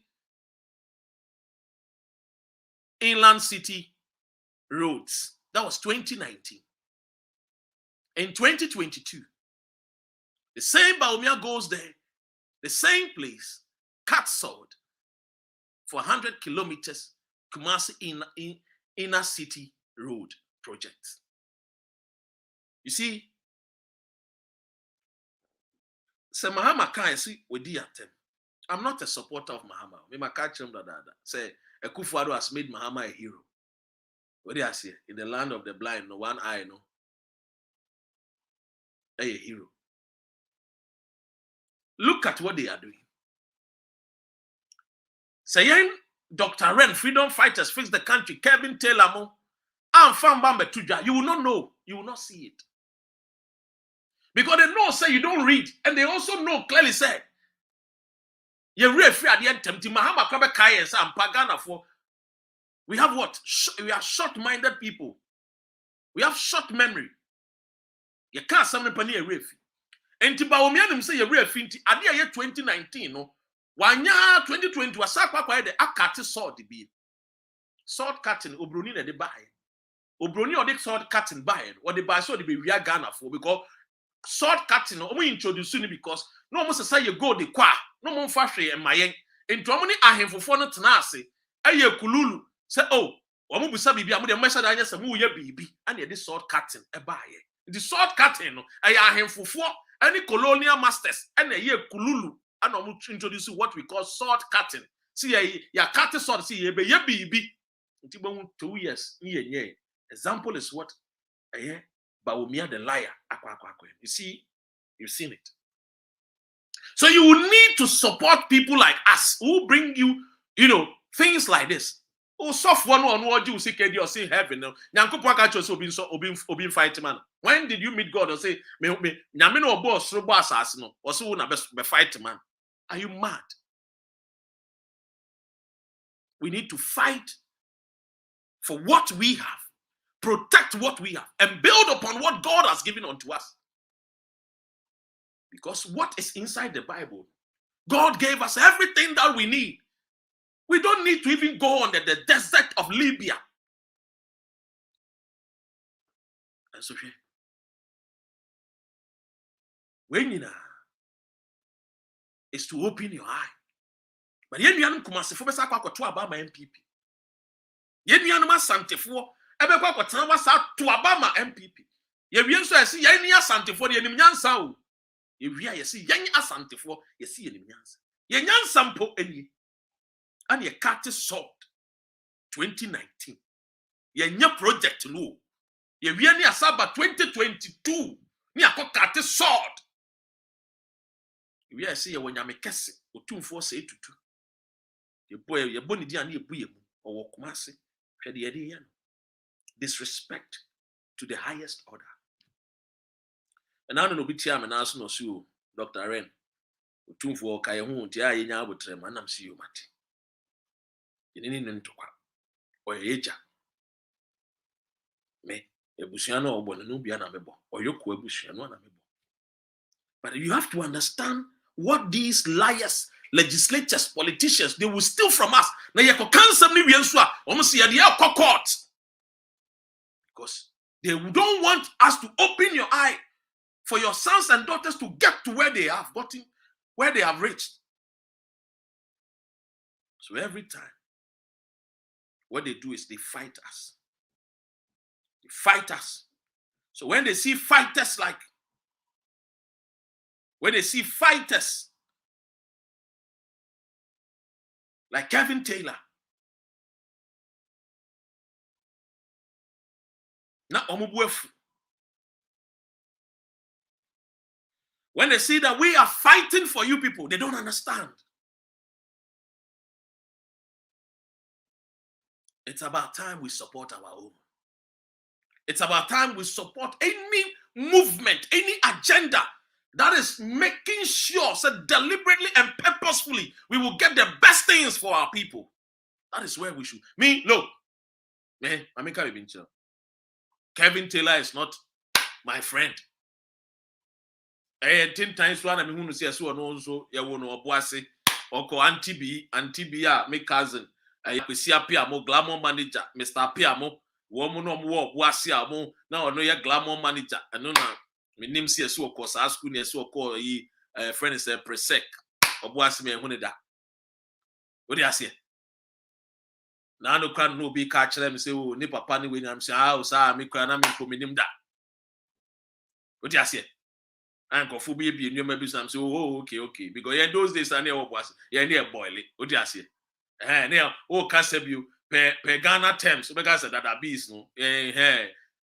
Inland City roads. That was 2019. In 2022, the same Bawumia goes there, the same place, cut sword for 100 kilometers Kumasi Inner City Road project. You see, say Mahama can't see with the attempt. I'm not a supporter of Mahama. Me catch him that. Say Akufo-Addo has made Mahama a hero. What do I say? In the land of the blind, no one eye, no. A hero. Look at what they are doing. Saying Dr. Ren, freedom fighters fix the country, Kevin Taylor, and Fambambe Tuja. You will not know. You will not see it. Because they know, say you don't read. And they also know, clearly said, you're really free at the end. Mahama Krabe Kaya and Pagana for. We have what? We are short-minded people. We have short memory. You can't summon penny a refi. And Tibawumianum say you're refi. At the year 2019, no. 1 year 2020 was quite the akati sword be. Sword cutting, Obroni de buy. Obroni or the sword cutting buy. Or the buy sword be real Ghana for because sword cutting, we introduce it because no almost say you go the qua, no more fashion and my yen. In Germany, I have for fun tenacity. Aye, Kululu say, oh, Wamu Bisabi, I'm the message I just a moo baby, and this sword cutting a buy. The sword cutting, I have for 4 any colonial masters, and a year Kululu, and I'm introduce what we call sword cutting. See, ya cutting sword, see, ye baby. 2 years, yeah. Example is what? Bawumia the liar. You see, you've seen it. So you will need to support people like us who bring you, things like this. Oh, soft one what you see KD or see heaven. Fight man. When did you meet God or say, Nyamino boss, assassin, or so na best fight man? Are you mad? We need to fight for what we have, protect what we have, and build upon what God has given unto us. Because what is inside the Bible, God gave us everything that we need. We don't need to even go on the desert of Libya. That's okay. When you know, is to open your eye. But yen you come as if you to about my MPP. Yen you know Santefo, ebe kwa kwatena wasa to about my MPP. Ye yen so see yen ya Santefo de nim nyansa o. Ye wi ye see yen Asantefo ye see nim nyansa. Ye nyansa mpo eni. And ye cut sword 2019. Ye nya project no. Ye wi ni asaba 2022. Ni akokate sword. We are saying when you make kese, otumfo say tutu. Ye boy, ye boni di ani ebu yemu, or wakumase, shedi yedi yen. Disrespect to the highest order. And I don't know biti am and ask no su Dr. Ren. Otumfo kaya hu ti aye nya abotre manam si yo mate. Yenini ntokwa. Oyeja. Me ebusuano obona no bia na mebo. Oyoko ebusuano na mebo. But you have to understand what these liars, legislators, politicians, they will steal from us. Now you can almost court because they don't want us to open your eye for your sons and daughters to get to where they have gotten, where they have reached. So every time, what they do is they fight us. They fight us. So when they see fighters like Kevin Taylor, na omubuefu When they see that we are fighting for you people, they don't understand. It's about time we support our own. It's about time we support any movement, any agenda that is making sure, so deliberately and purposefully, we will get the best things for our people. That is where we should. Look, man, Kevin Taylor is not my friend. 10 times one, I'm going to say, so also, you will know, Boise, or Auntie B, my cousin. I see a Piamo, glamour manager, Mr. Piamo, woman of war, Boisiamo, now I know your glamour manager. I know now. My name is so course, I ask you, so call ye friend is a presec, or Boissime, when that. What do you say? Now no can no be catch them say, oh, Nipper Panny when I'm saying, how, sir, me cry, I'm for me name that. What do you say? Uncle Fubi be new maybe some say, oh, okay. Because in those days, I never was, near boiling. What do you say? Now, oh, can't you per Ghana terms, because that bees, no,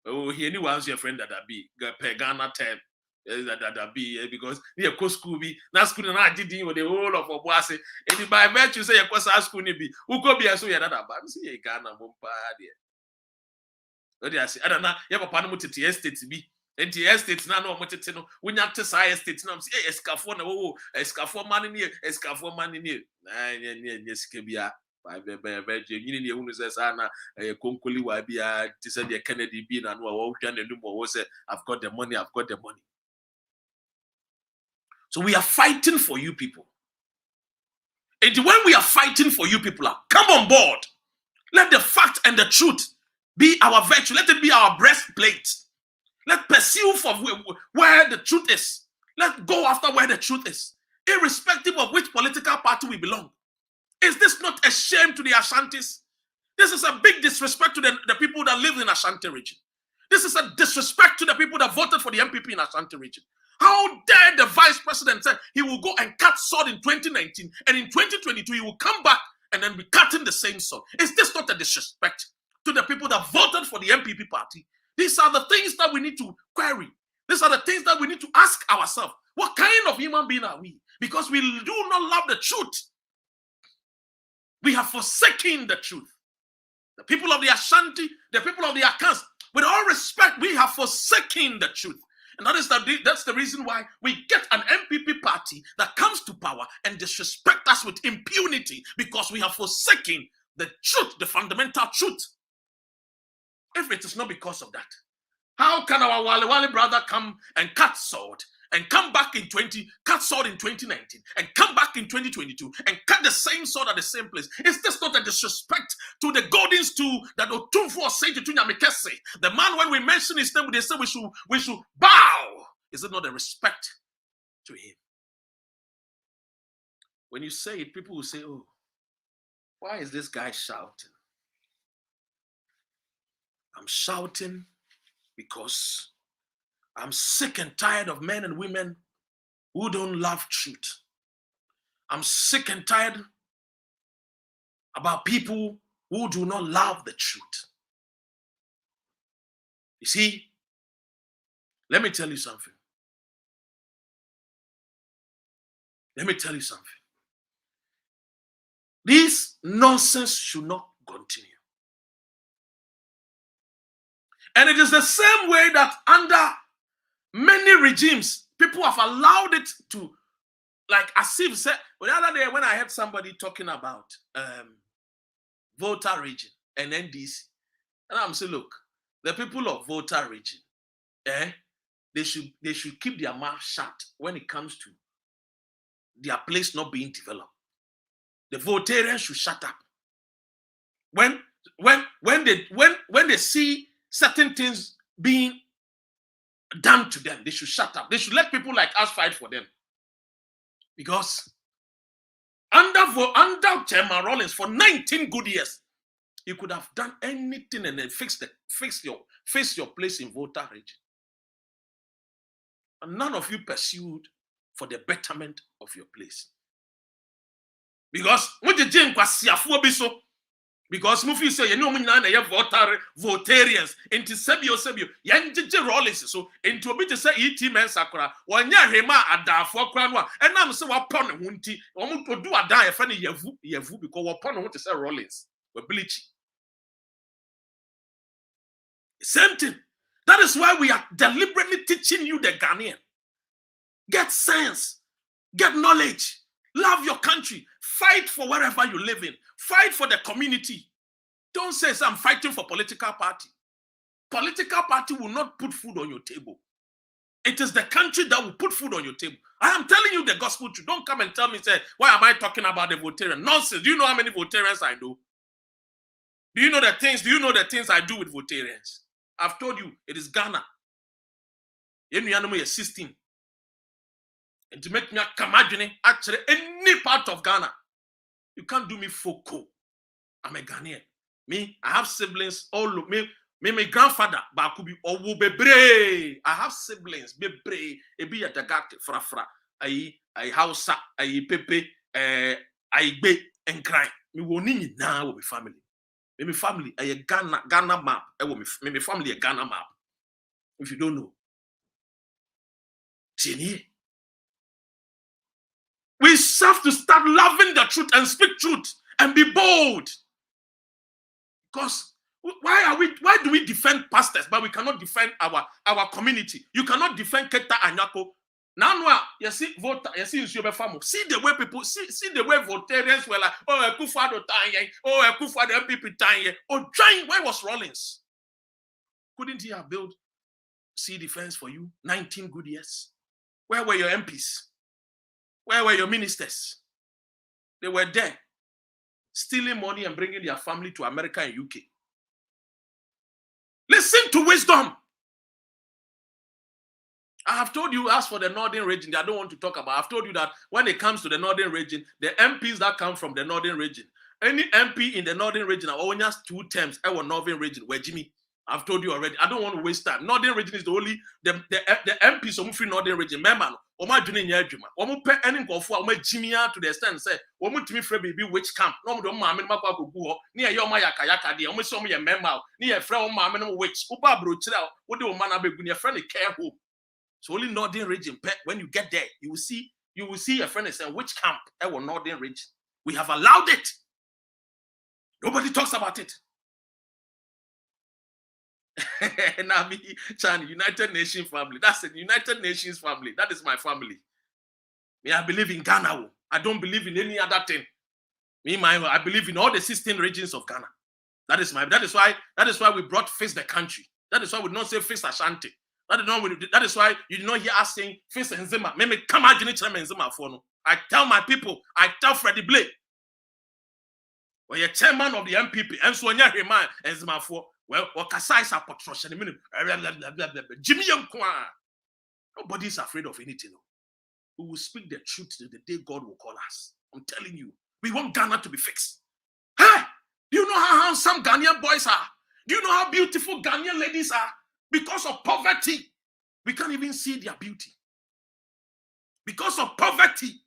oh, he knew was your friend that be per Ghana term. That be because near school be now school and I did with the whole of Obuasi. And by virtue say, of course, I school be who could be a so yet that see a Ghana Mumpa. What do I say? I don't know. You have a panel to the estate to be. And the estate now, no, what to know. When you have to say estate, now, say, escafon, oh, escafon money near, escafon money near. Yes, Kibia. By virgin, you know, says Anna, a conculi, why be a descendant of Kennedy being and what can do more was I've got the money. So we are fighting for you people. And when we are fighting for you people, come on board. Let the fact and the truth be our virtue. Let it be our breastplate. Let's pursue for where the truth is. Let's go after where the truth is, irrespective of which political party we belong. Is this not a shame to the Ashantis? This is a big disrespect to the people that live in Ashanti region. This is a disrespect to the people that voted for the MPP in Ashanti region. How dare the vice president say he will go and cut sword in 2019 and in 2022 he will come back and then be cutting the same sword? Is this not a disrespect to the people that voted for the MPP party? These are the things that we need to query. These are the things that we need to ask ourselves. What kind of human being are we? Because we do not love the truth. We have forsaken the truth. The people of the Ashanti, the people of the Akans, with all respect, we have forsaken the truth. And that's the reason why we get an MPP party that comes to power and disrespect us with impunity, because we have forsaken the truth, the fundamental truth. If it is not because of that, how can our Wale brother come and cut sword and come back cut sword in 2019 and come back in 2022 and cut the same sword at the same place? Is this not a disrespect to the golden stool that Otumfuo said to Nyamekese? The man, when we mention his name, they say we should bow. Is it not a respect to him? When you say it, people will say, oh, why is this guy shouting? I'm shouting because I'm sick and tired of men and women who don't love truth. I'm sick and tired about people who do not love the truth. You see, let me tell you something. This nonsense should not continue. And it is the same way that under many regimes, people have allowed it to, like as if said, the other day when I heard somebody talking about Volta region and NDC, and I'm saying, look, the people of Volta region, they should keep their mouth shut when it comes to their place not being developed. The Voltarians should shut up. When they see certain things being done to them, they should shut up. They should let people like us fight for them. Because under Chairman Rawlings for 19 good years, you could have done anything and then fix your place in Volta region. And none of you pursued for the betterment of your place. Because Because Mufi say you know me na ye votarians into sebio yanjeje Rollins so into obi to say ET men sakra wonya hwema adafo kra no enam se wapon ne hunti omo to do adan e fa ne yavu because wapon ne ho to say Rollins we bleach. Same thing. That is why we are deliberately teaching you the Ghanaian. Get sense, get knowledge, love your country, fight for wherever you live in, fight for the community. Don't say I'm fighting for political party. Political party will not put food on your table. It is the country that will put food on your table. I am telling you the gospel truth. Don't come and tell me, say, why am I talking about the Votarian? Nonsense. Do you know how many Votarians I know? Do you know the things? Do you know the things I do with Votarians? I've told you, it is Ghana. You're 16. And to make me come actually any part of Ghana, you can't do me FOCO. I'm a Ghanaian. Me, I have siblings. All me, my grandfather, Bakubi, Owu Bebre. I have siblings. Bebre, Ebi Yatagate, Frafra, I Hausa, I Pepe, I Be, and Cry. Me woni now will be family. Me family, I Ghana map. I will me family a Ghana map. If you don't know, Jenny. We have to start loving the truth and speak truth and be bold. Because why do we defend pastors, but we cannot defend our community? You cannot defend Keta Anyako. Now, you see, see the way people see the way Votarians were like, oh, Akufo-Addo time, oh, Akufo-Addo MPP time, oh, giant. Where was Rollins? Couldn't he have built sea defense for you? 19 good years. Where were your MPs? Where were your ministers? They were there, stealing money and bringing their family to America and UK. Listen to wisdom. I have told you, as for the northern region, I don't want to talk about. I've told you that when it comes to the northern region, the MPs that come from the northern region, any MP in the northern region are only has 2 terms. Our northern region, where Jimmy. I've told you already. I don't want to waste time. Northern region is the only the MPs of free northern region. Remember, Oma Juni Nyajuma. Omo pe any kofu. Oma Jimmy to the extent say, Omo Timmy Frey be which camp? No mo do maame ma kwa kugu. Ni e yo ma yaka de. Omo so mo ye member. Ni e frey o maame no which. Uba bro chira. Wo de o ma na be gu ni e frey ni care home. So only northern region. When you get there, you will see a friend and say which camp? Our northern region. We have allowed it. Nobody talks about it. Nabi Chan, United Nations family. That's the United Nations family. That is my family. Me, I believe in Ghana. I don't believe in any other thing. I believe in all the 16 regions of Ghana. That is why we brought Face the Country. That is why we don't say Face Ashanti. That is why you did not hear us saying Face Nzima. Me come out Nzima for no. I tell my people, I tell Freddie Blake. When you're chairman of the MPP, and so when you're Nzima for well, Wakasa is a patrician. Jimmy Youngkwa. Nobody is afraid of anything. We will speak the truth till the day God will call us. I'm telling you, we want Ghana to be fixed. Hey, do you know how handsome Ghanaian boys are? Do you know how beautiful Ghanaian ladies are? Because of poverty, we can't even see their beauty. Because of poverty,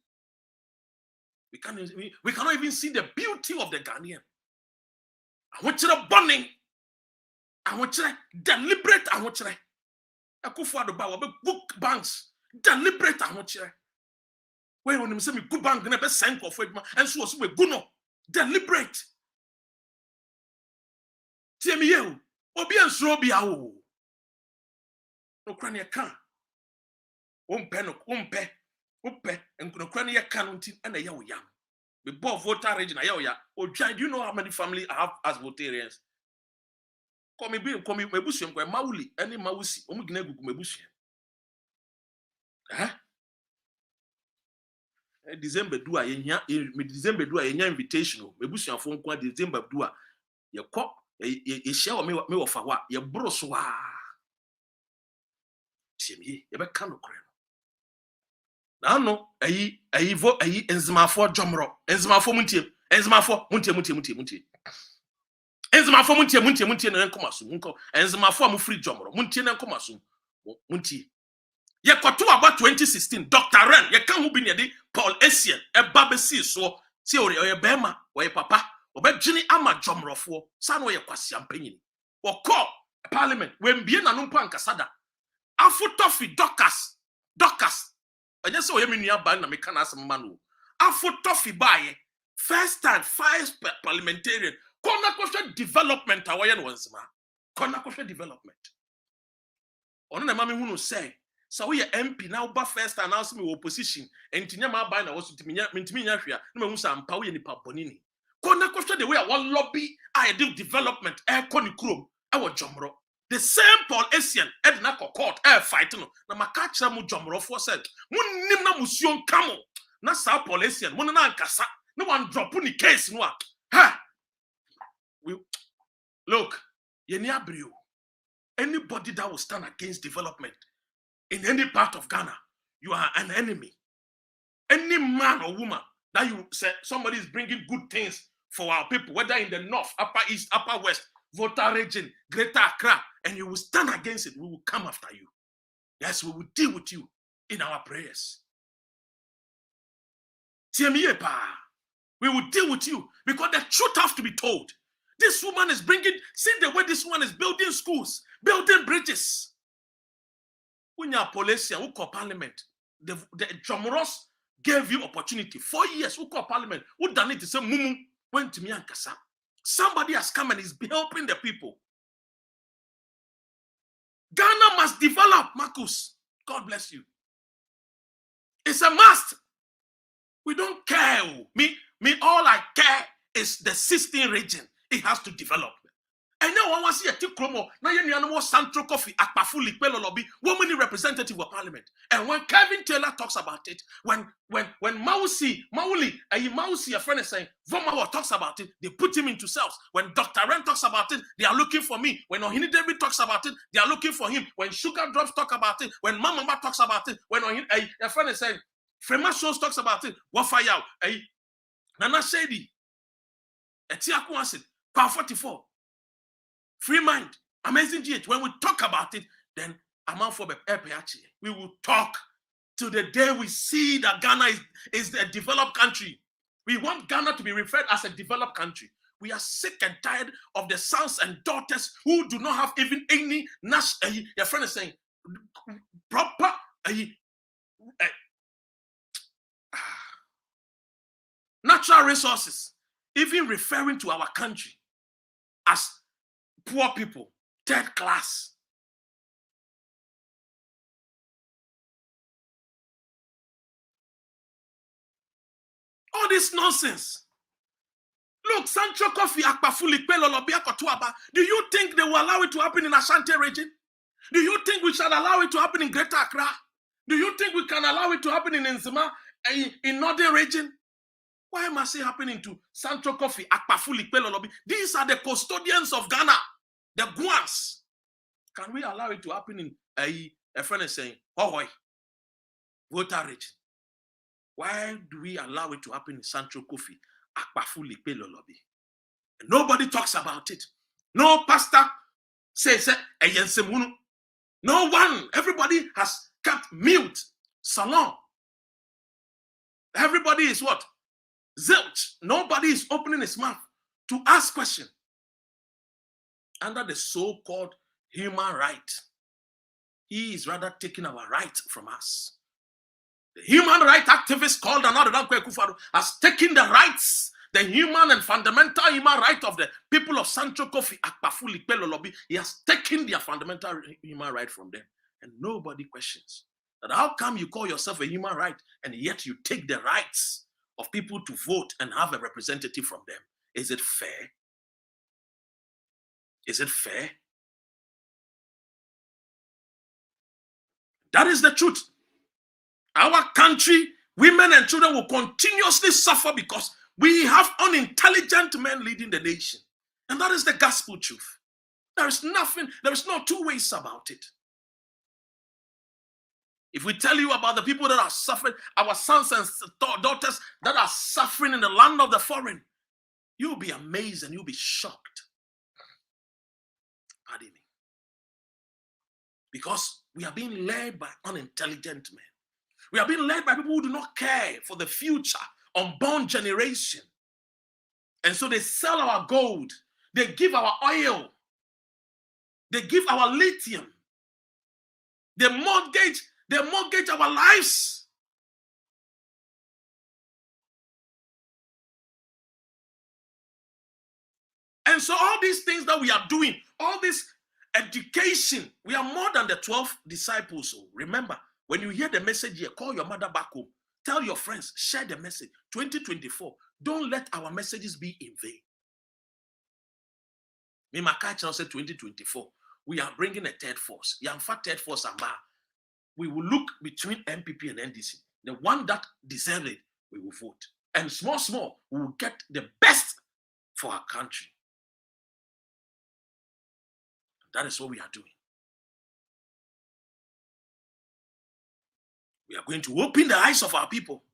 we cannot even see the beauty of the Ghanaian. I want you to burning. I want you to deliberate. I want you to Akufo-Addo book banks. Deliberate. I want you to. When you say me good bank, never send for it, and so we good no. Deliberate. Tell me you. Obi and Srobi awo. No crania can. Umpe, and no crania can until and a young. We bought voter region. Oh, do you know how many families I have as Votarians? Come me mebusium kwa mauli any mausi omugina gugu mebusium. December dua yenya December dua yenya invitation mebusium fo nko December dua ye ko ye share me ofa wa ye broso wa chemie ye be kan okre na no ayi enzimafo jomro enzimafo muntie muntie Enzimafo muntie na nkomaso nko enzimafo am free jomro muntie na nkomaso muntie ye kwato about 2016 Dr. Ren ye kan hu bi ne de Paul Essien e ba be si so ti ore ye bema wo ye papa Obejini ama jomrofo. Sano ye kwasi ampenyini. Wako parliament. Wembie na numpo ankasada. Afutofi Dorcas. Enye se oye minu ya ban na meka na asem manu. Afutofi baye. First time, first parliamentarian. Kona koshe development awaye no wanzima. Kona koshe development. Ono na mami hunu say. So we MP now ba first announcement opposition. Entinya ma ban na wasu ntimi nya hwea. Na mahu sa mpa we nipa bonini. Kona koshe the way a one lobby I do development e koni krom e wo jomro. The same Paul Essien edna court e fight no. Na maka kira mu jomro for said. Mun nim na musuo nkamo. Na sa Paul Essien mun na ankasa. No one drop on the case no. Ha. We look, yeni abriu. Anybody that will stand against development in any part of Ghana, you are an enemy. Any man or woman that you say somebody is bringing good things for our people, whether in the north, upper east, upper west, Volta region, Greater Accra, and you will stand against it, we will come after you. Yes, we will deal with you in our prayers. We will deal with you because the truth has to be told. This woman is bringing, see the way this woman is building schools, building bridges. Unya Policia, who call parliament, the Jomoros gave you opportunity. 4 years, who call parliament, who done it to say, Mumu went to me and Kasa. Somebody has come and is helping the people. Ghana must develop, Marcus. God bless you. It's a must. We don't care. Me, all I care is the 16 region. It has to develop. And now I want to see a tikromo. Now you know Santro Coffee, Akpafuli, Pelolobi, woman representative of parliament. And when Kevin Taylor talks about it, when Mauli, a friend is saying, Vomawa talks about it, they put him into cells. When Dr. Ren talks about it, they are looking for me. When Ohini David talks about it, they are looking for him. When Sugar Drops talk about it, when Mama talks about it, when a friend is saying, Frema Shows talks about it, Wafayao, Nana Shady, Etiaku acid, Power 44, Free Mind, Amazing GH. When we talk about it, then we will talk till the day we see that Ghana is a developed country. We want Ghana to be referred as a developed country. We are sick and tired of the sons and daughters who do not have even any your friend is saying proper natural resources, even referring to our country as poor people, third class. All this nonsense. Look, Sancho Coffee, Akpafuli, Pelolobia, Kotuaba. Do you think they will allow it to happen in Ashanti region? Do you think we shall allow it to happen in Greater Accra? Do you think we can allow it to happen in Nzima, in Northern region? Why must it happen into Sancho Coffee, Akpafuli, Pelolobi? These are the custodians of Ghana, the Guans. Can we allow it to happen in a friend is saying, Hohoi, Volta region? Why do we allow it to happen in Sancho Coffee, Akpafuli, Pelolobi? Nobody talks about it. No pastor says, no one. Everybody has kept mute. Salon. Everybody is what? Zilch. Nobody is opening his mouth to ask questions. Under the so-called human right, he is rather taking our right from us. The human rights activist called another Akufo-Addo has taken the rights, the human and fundamental human right of the people of Sancho Coffee, Akpafuli, Pelolobi. He has taken their fundamental human right from them. And nobody questions that. How come you call yourself a human right and yet you take the rights of people to vote and have a representative from them? Is it fair? Is it fair? That is the truth. Our country, women and children will continuously suffer because we have unintelligent men leading the nation. And that is the gospel truth. There is nothing, there is no two ways about it. If we tell you about the people that are suffering, our sons and daughters that are suffering in the land of the foreign, you'll be amazed and you'll be shocked. Pardon me. Because we are being led by unintelligent men. We are being led by people who do not care for the future, unborn generation. And so they sell our gold. They give our oil. They give our lithium. They mortgage our lives. And so all these things that we are doing, all this education, we are more than the 12 disciples. So remember, when you hear the message here, call your mother back home. Tell your friends, share the message. 2024, don't let our messages be in vain. Me Makacha said 2024, we are bringing a third force. Yamfa third force amba. We will look between MPP and NDC. The one that deserves it, we will vote. And small, we will get the best for our country. That is what we are doing. We are going to open the eyes of our people.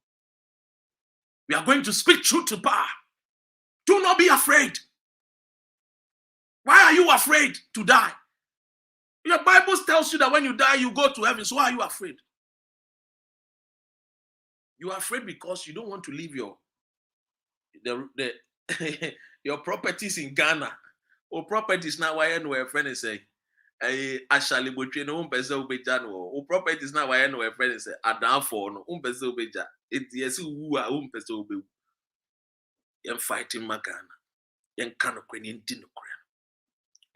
We are going to speak truth to power. Do not be afraid. Why are you afraid to die? Your Bible tells you that when you die, you go to heaven. So why are you afraid? You are afraid because you don't want to leave your your properties in Ghana. Or properties now, why I know a friend is saying, actually, but you know, or properties now, why I know a friend is saying, Adam for no, beja. It's yes, who are be. You're fighting Magana. You're kind of queen dinner.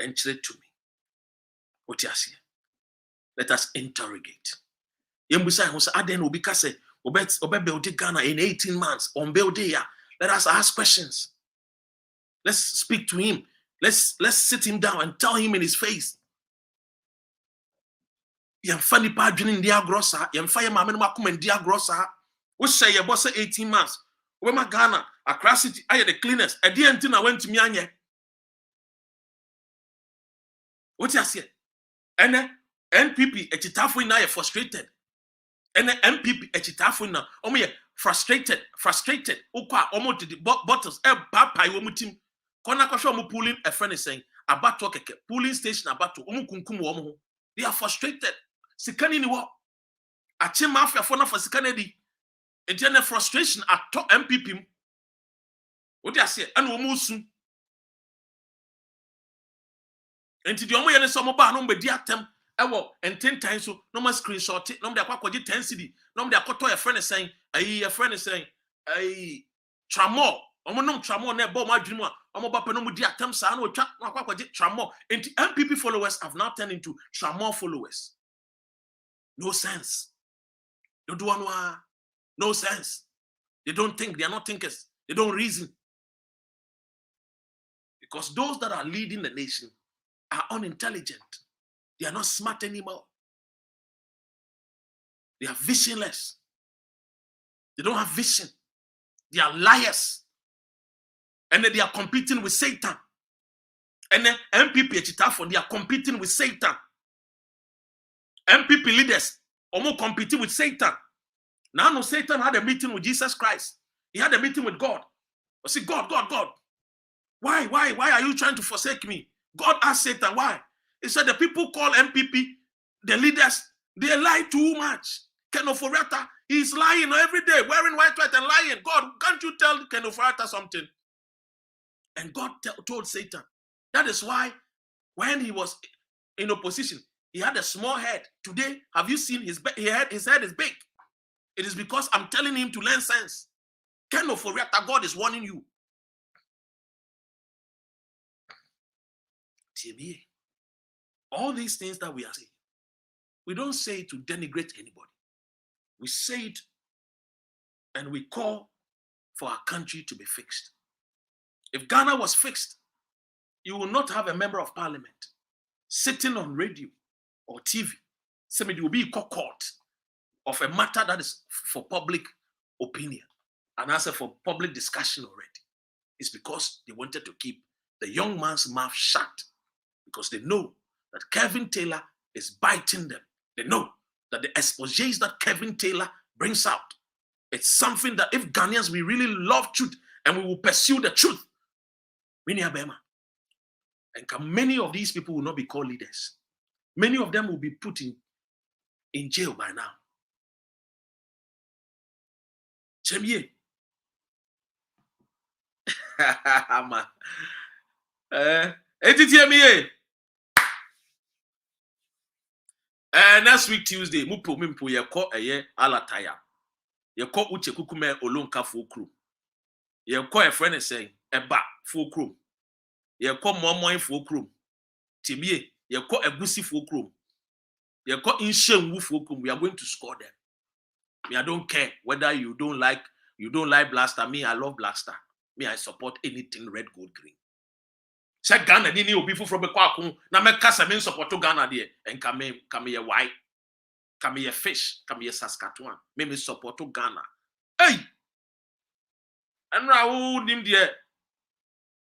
Enter to me. What you say? Let us interrogate. Yembusa who say, Aden will be cast, Obe Ghana in 18 months, on Beldia. Let us ask questions. Let's speak to him. Let's sit him down and tell him in his face. Yam funny padrin in dia grossa, yam fire mamma makum and dia grossa. We say your boss 18 months. When my Ghana, across city, I had the cleaners. I didn't I went to Mianye. What you say? And then NPP, a chitafu now frustrated. And then MPP, a chitafu now, frustrated. Okwa, almost the bottles, papa, womutim. Kona kwasho mu pulling, a friend is saying, abato keke, pulling station abato, kunkumu. They are frustrated. Sikani ni wo. Achi mafia fona for sikani di. Entiane frustration at MPP. What you say? And womusu. Enti di omo yene so mo ba no mbedi atem ewo and 10 times so no ma screenshot no me akwakoje 10 cedi no me akoto your friend is saying your friend is saying tramo omo no tramo na ebo ma adwinu a omo ba pe no mudi atem sa na otwa akwakoje tramo. Enti MPP followers have now turned into tramo followers. No sense. You do one no sense. They don't think, they are not thinkers. They don't reason. Because those that are leading the nation are unintelligent. They are not smart anymore. They are visionless. They don't have vision. They are liars. And then they are competing with Satan. And then MPP, they are competing with Satan. MPP leaders almost competing with Satan. Now, no, Satan had a meeting with Jesus Christ. He had a meeting with God. I said, God. Why are you trying to forsake me? God asked Satan, why? He said, the people call MPP, the leaders, they lie too much. Ken Ofori-Atta, he's lying every day, wearing white and lying. God, can't you tell Ken Ofori-Atta something? And God told Satan. That is why when he was in opposition, he had a small head. Today, have you seen his head? His head is big. It is because I'm telling him to learn sense. Ken Ofori-Atta, God is warning you. All these things that we are saying, we don't say it to denigrate anybody. We say it and we call for our country to be fixed. If Ghana was fixed, you will not have a member of parliament sitting on radio or TV. Somebody will be in court of a matter that is for public opinion and also for public discussion already. It's because they wanted to keep the young man's mouth shut. Because they know that Kevin Taylor is biting them. They know that the exposés that Kevin Taylor brings out, it's something that if Ghanaians, we really love truth and we will pursue the truth, and many of these people will not be called leaders. Many of them will be put in jail by now. Ama. Etitie me ye. Next week Tuesday, mimpo yeko eye alataya. Yeko uche kukume olonka fokru. Yeko a friend say eba fokru. Yeko momoin fokru. Tibie yeko egusi fokru. Yeko inshenwu fokru. We are going to score them. Me, I don't care whether you don't like Blaster. Me, I love Blaster. Me, I support anything red, gold, green. Say Ghana didn't know people from the Kwaku. Now me kasa me support to Ghana there. And come here white, come here fish, come here Saskatchewan. Me support to Ghana. Hey, and now who dim there?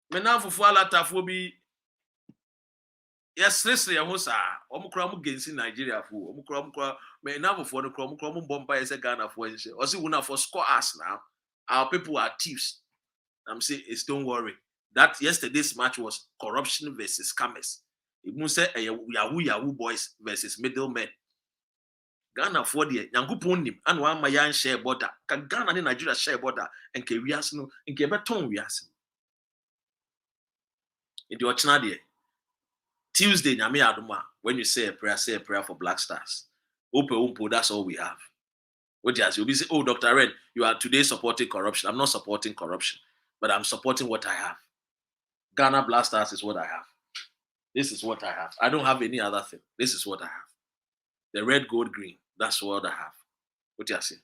Me now for lata for be. Yes, listen, I was omukra against Nigeria for omukra. Me now for the omukra bomba is a Ghana for. Also, we now for score us now. Our people are thieves. I'm saying it's don't worry. That yesterday's match was corruption versus scammers. It must say Yahoo boys versus middlemen. Ghana for the Yanguponim and one Mayan share border. Can Ghana and Nigeria share border and can we ask no and can beton we ask. In the Ochnadi Tuesday, Nyame Aduma, when you say a prayer for Black Stars. Ope, that's all we have. What you will be say, oh, Dr. Red, you are today supporting corruption. I'm not supporting corruption, but I'm supporting what I have. Ghana Black Stars is what I have. This is what I have. I don't have any other thing. This is what I have. The red, gold, green. That's what I have. What you say?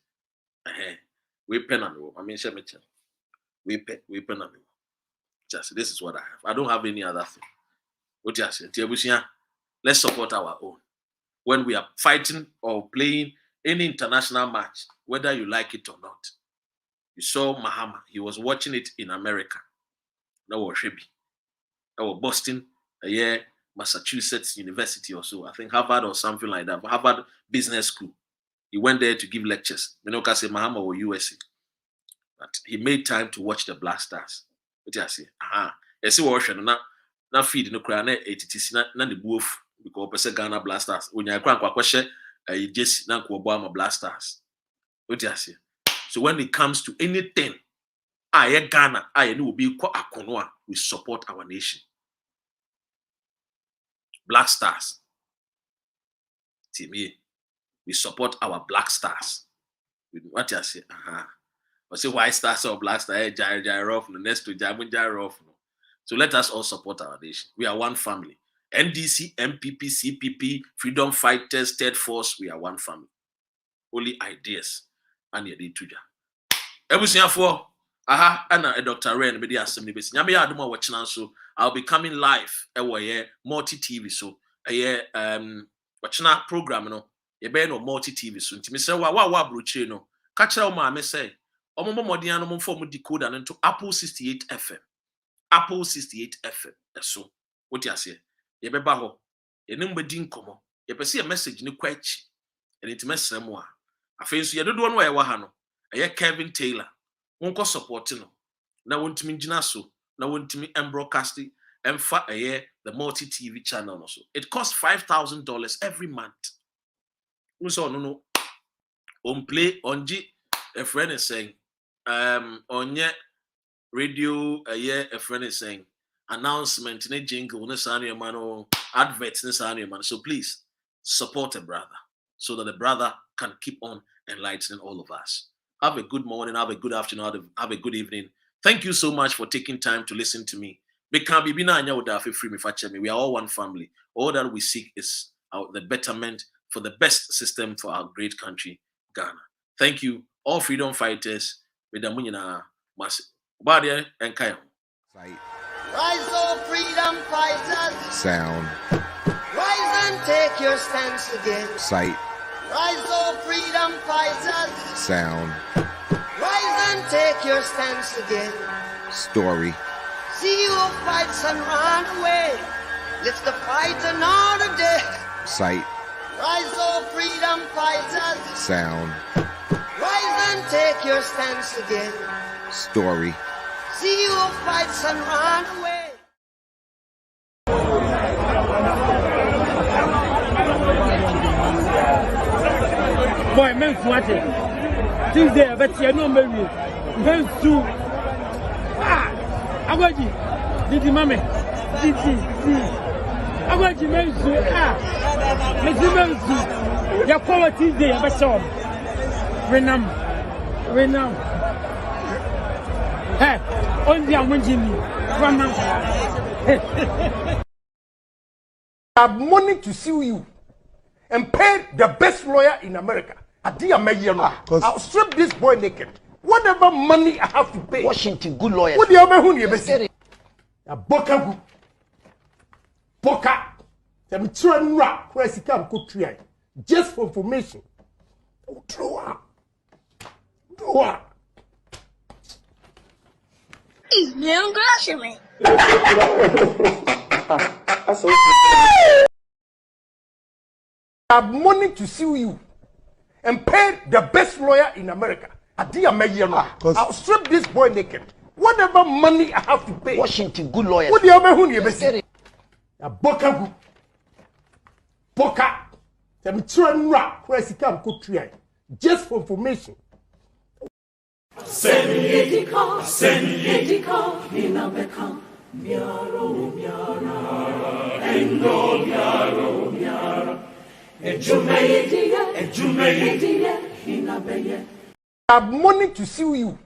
We pen on me. I mean, we pen on me. Just this is what I have. I don't have any other thing. What you say? Let's support our own. When we are fighting or playing any international match, whether you like it or not. You saw Mahama. He was watching it in America. That was Shebi. That was Boston, Massachusetts University or so. I think Harvard or something like that. Harvard Business School. He went there to give lectures. Menoka say Mahama or USA. But he made time to watch the Black Stars. What do you say? You see what na feed no kra na etitisi na the boof because person Ghana Black Stars. When you kra question just na ko bo Black Stars. What do you say? So when it comes to anything, Ghana, will be akonoa. We support our nation. Black Stars. We support our Black Stars. What you say? But say White Stars or Black Stars, Gyroff, next to Gyroff. So let us all support our nation. We are one family. NDC, MPP, CPP, Freedom Fighters, Third Force, we are one family. Only ideas. And you did tuja. Everything for and Dr. Ren, media assembly base. Nyame aduma watching so I'll be coming live. Multi TV so watching program no. You be no multi TV so. Nti me say wa broche no. Catch out ma me say. Omo modian no form decoder into Apple 68 FM. Apple 68 FM. So what you say? You be ba ho. You number din komo. You be see a message ni kwachi. And it message mo a. Afei so you do one way wa ha no. Kevin Taylor. Won't support no. Na want me gina so. Na want me broadcast and for the multi TV channel also. It costs $5,000 every month. So no. On play on G. A friend is saying, on yet radio a friend is saying announcement ne jingle ne sanu man adverts ne sanu man. So please support a brother so that the brother can keep on enlightening all of us. Have a good morning, have a good afternoon, have a good evening. Thank you so much for taking time to listen to me. We are all one family. All that we seek is the betterment for the best system for our great country, Ghana. Thank you, all freedom fighters. Rise up, freedom fighters. Sound. Rise and take your stance again. Sight. Rise up, freedom fighters. Sound. Rise and take your stance again. Story. See you fights and run away. It's the fight another day. Sight. Rise up, freedom fighters. Sound. Rise and take your stance again. Story. See you fights and run away. Boy, men sweating. Tuesday, but you know, maybe. Men soon. Agwaji, Didi Mame, Didi. Agwaji menzu mezi menzu ya kwa Tuesday ya beso renam hey ondi amunjini from I have money to sue you and pay the best lawyer in America. I'll strip this boy naked. Whatever money I have to pay. Washington, good lawyers. What do you mean? Boka. I'm trying to where he come could try. Just for information. Do Man, gosh, me. I have money to sue you and pay the best lawyer in America. I'll strip this boy naked. Whatever money I have to pay. Washington, good lawyers. What do you mean? Boka. I'm trying to where he come could try. Just for information. I have money to sue you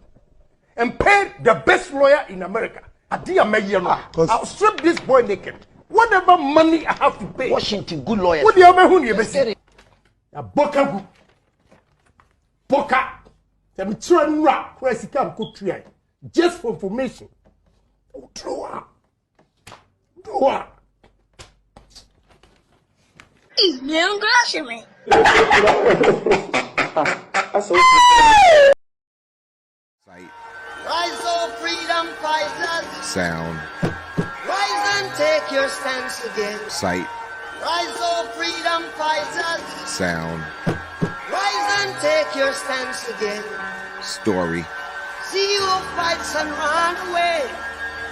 and pay the best lawyer in America. I'll strip this boy naked. Whatever money I have to pay. Washington, good lawyers. What do you mean? Boka. I'm trying to where he come could try. Just for information. Man, gosh, me. Sight. Rise, oh freedom fighters. Sound. Rise and take your stance again. Sight. Rise, oh freedom fighters. Sound. Rise and take your stance again. Story. See who fights and run away.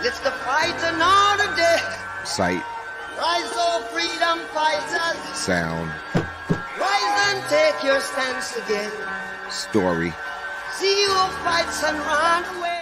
It's the fight another day. Sight. Rise, oh freedom fighters. Sound. Rise and take your stance again. Story. See who fights and run away.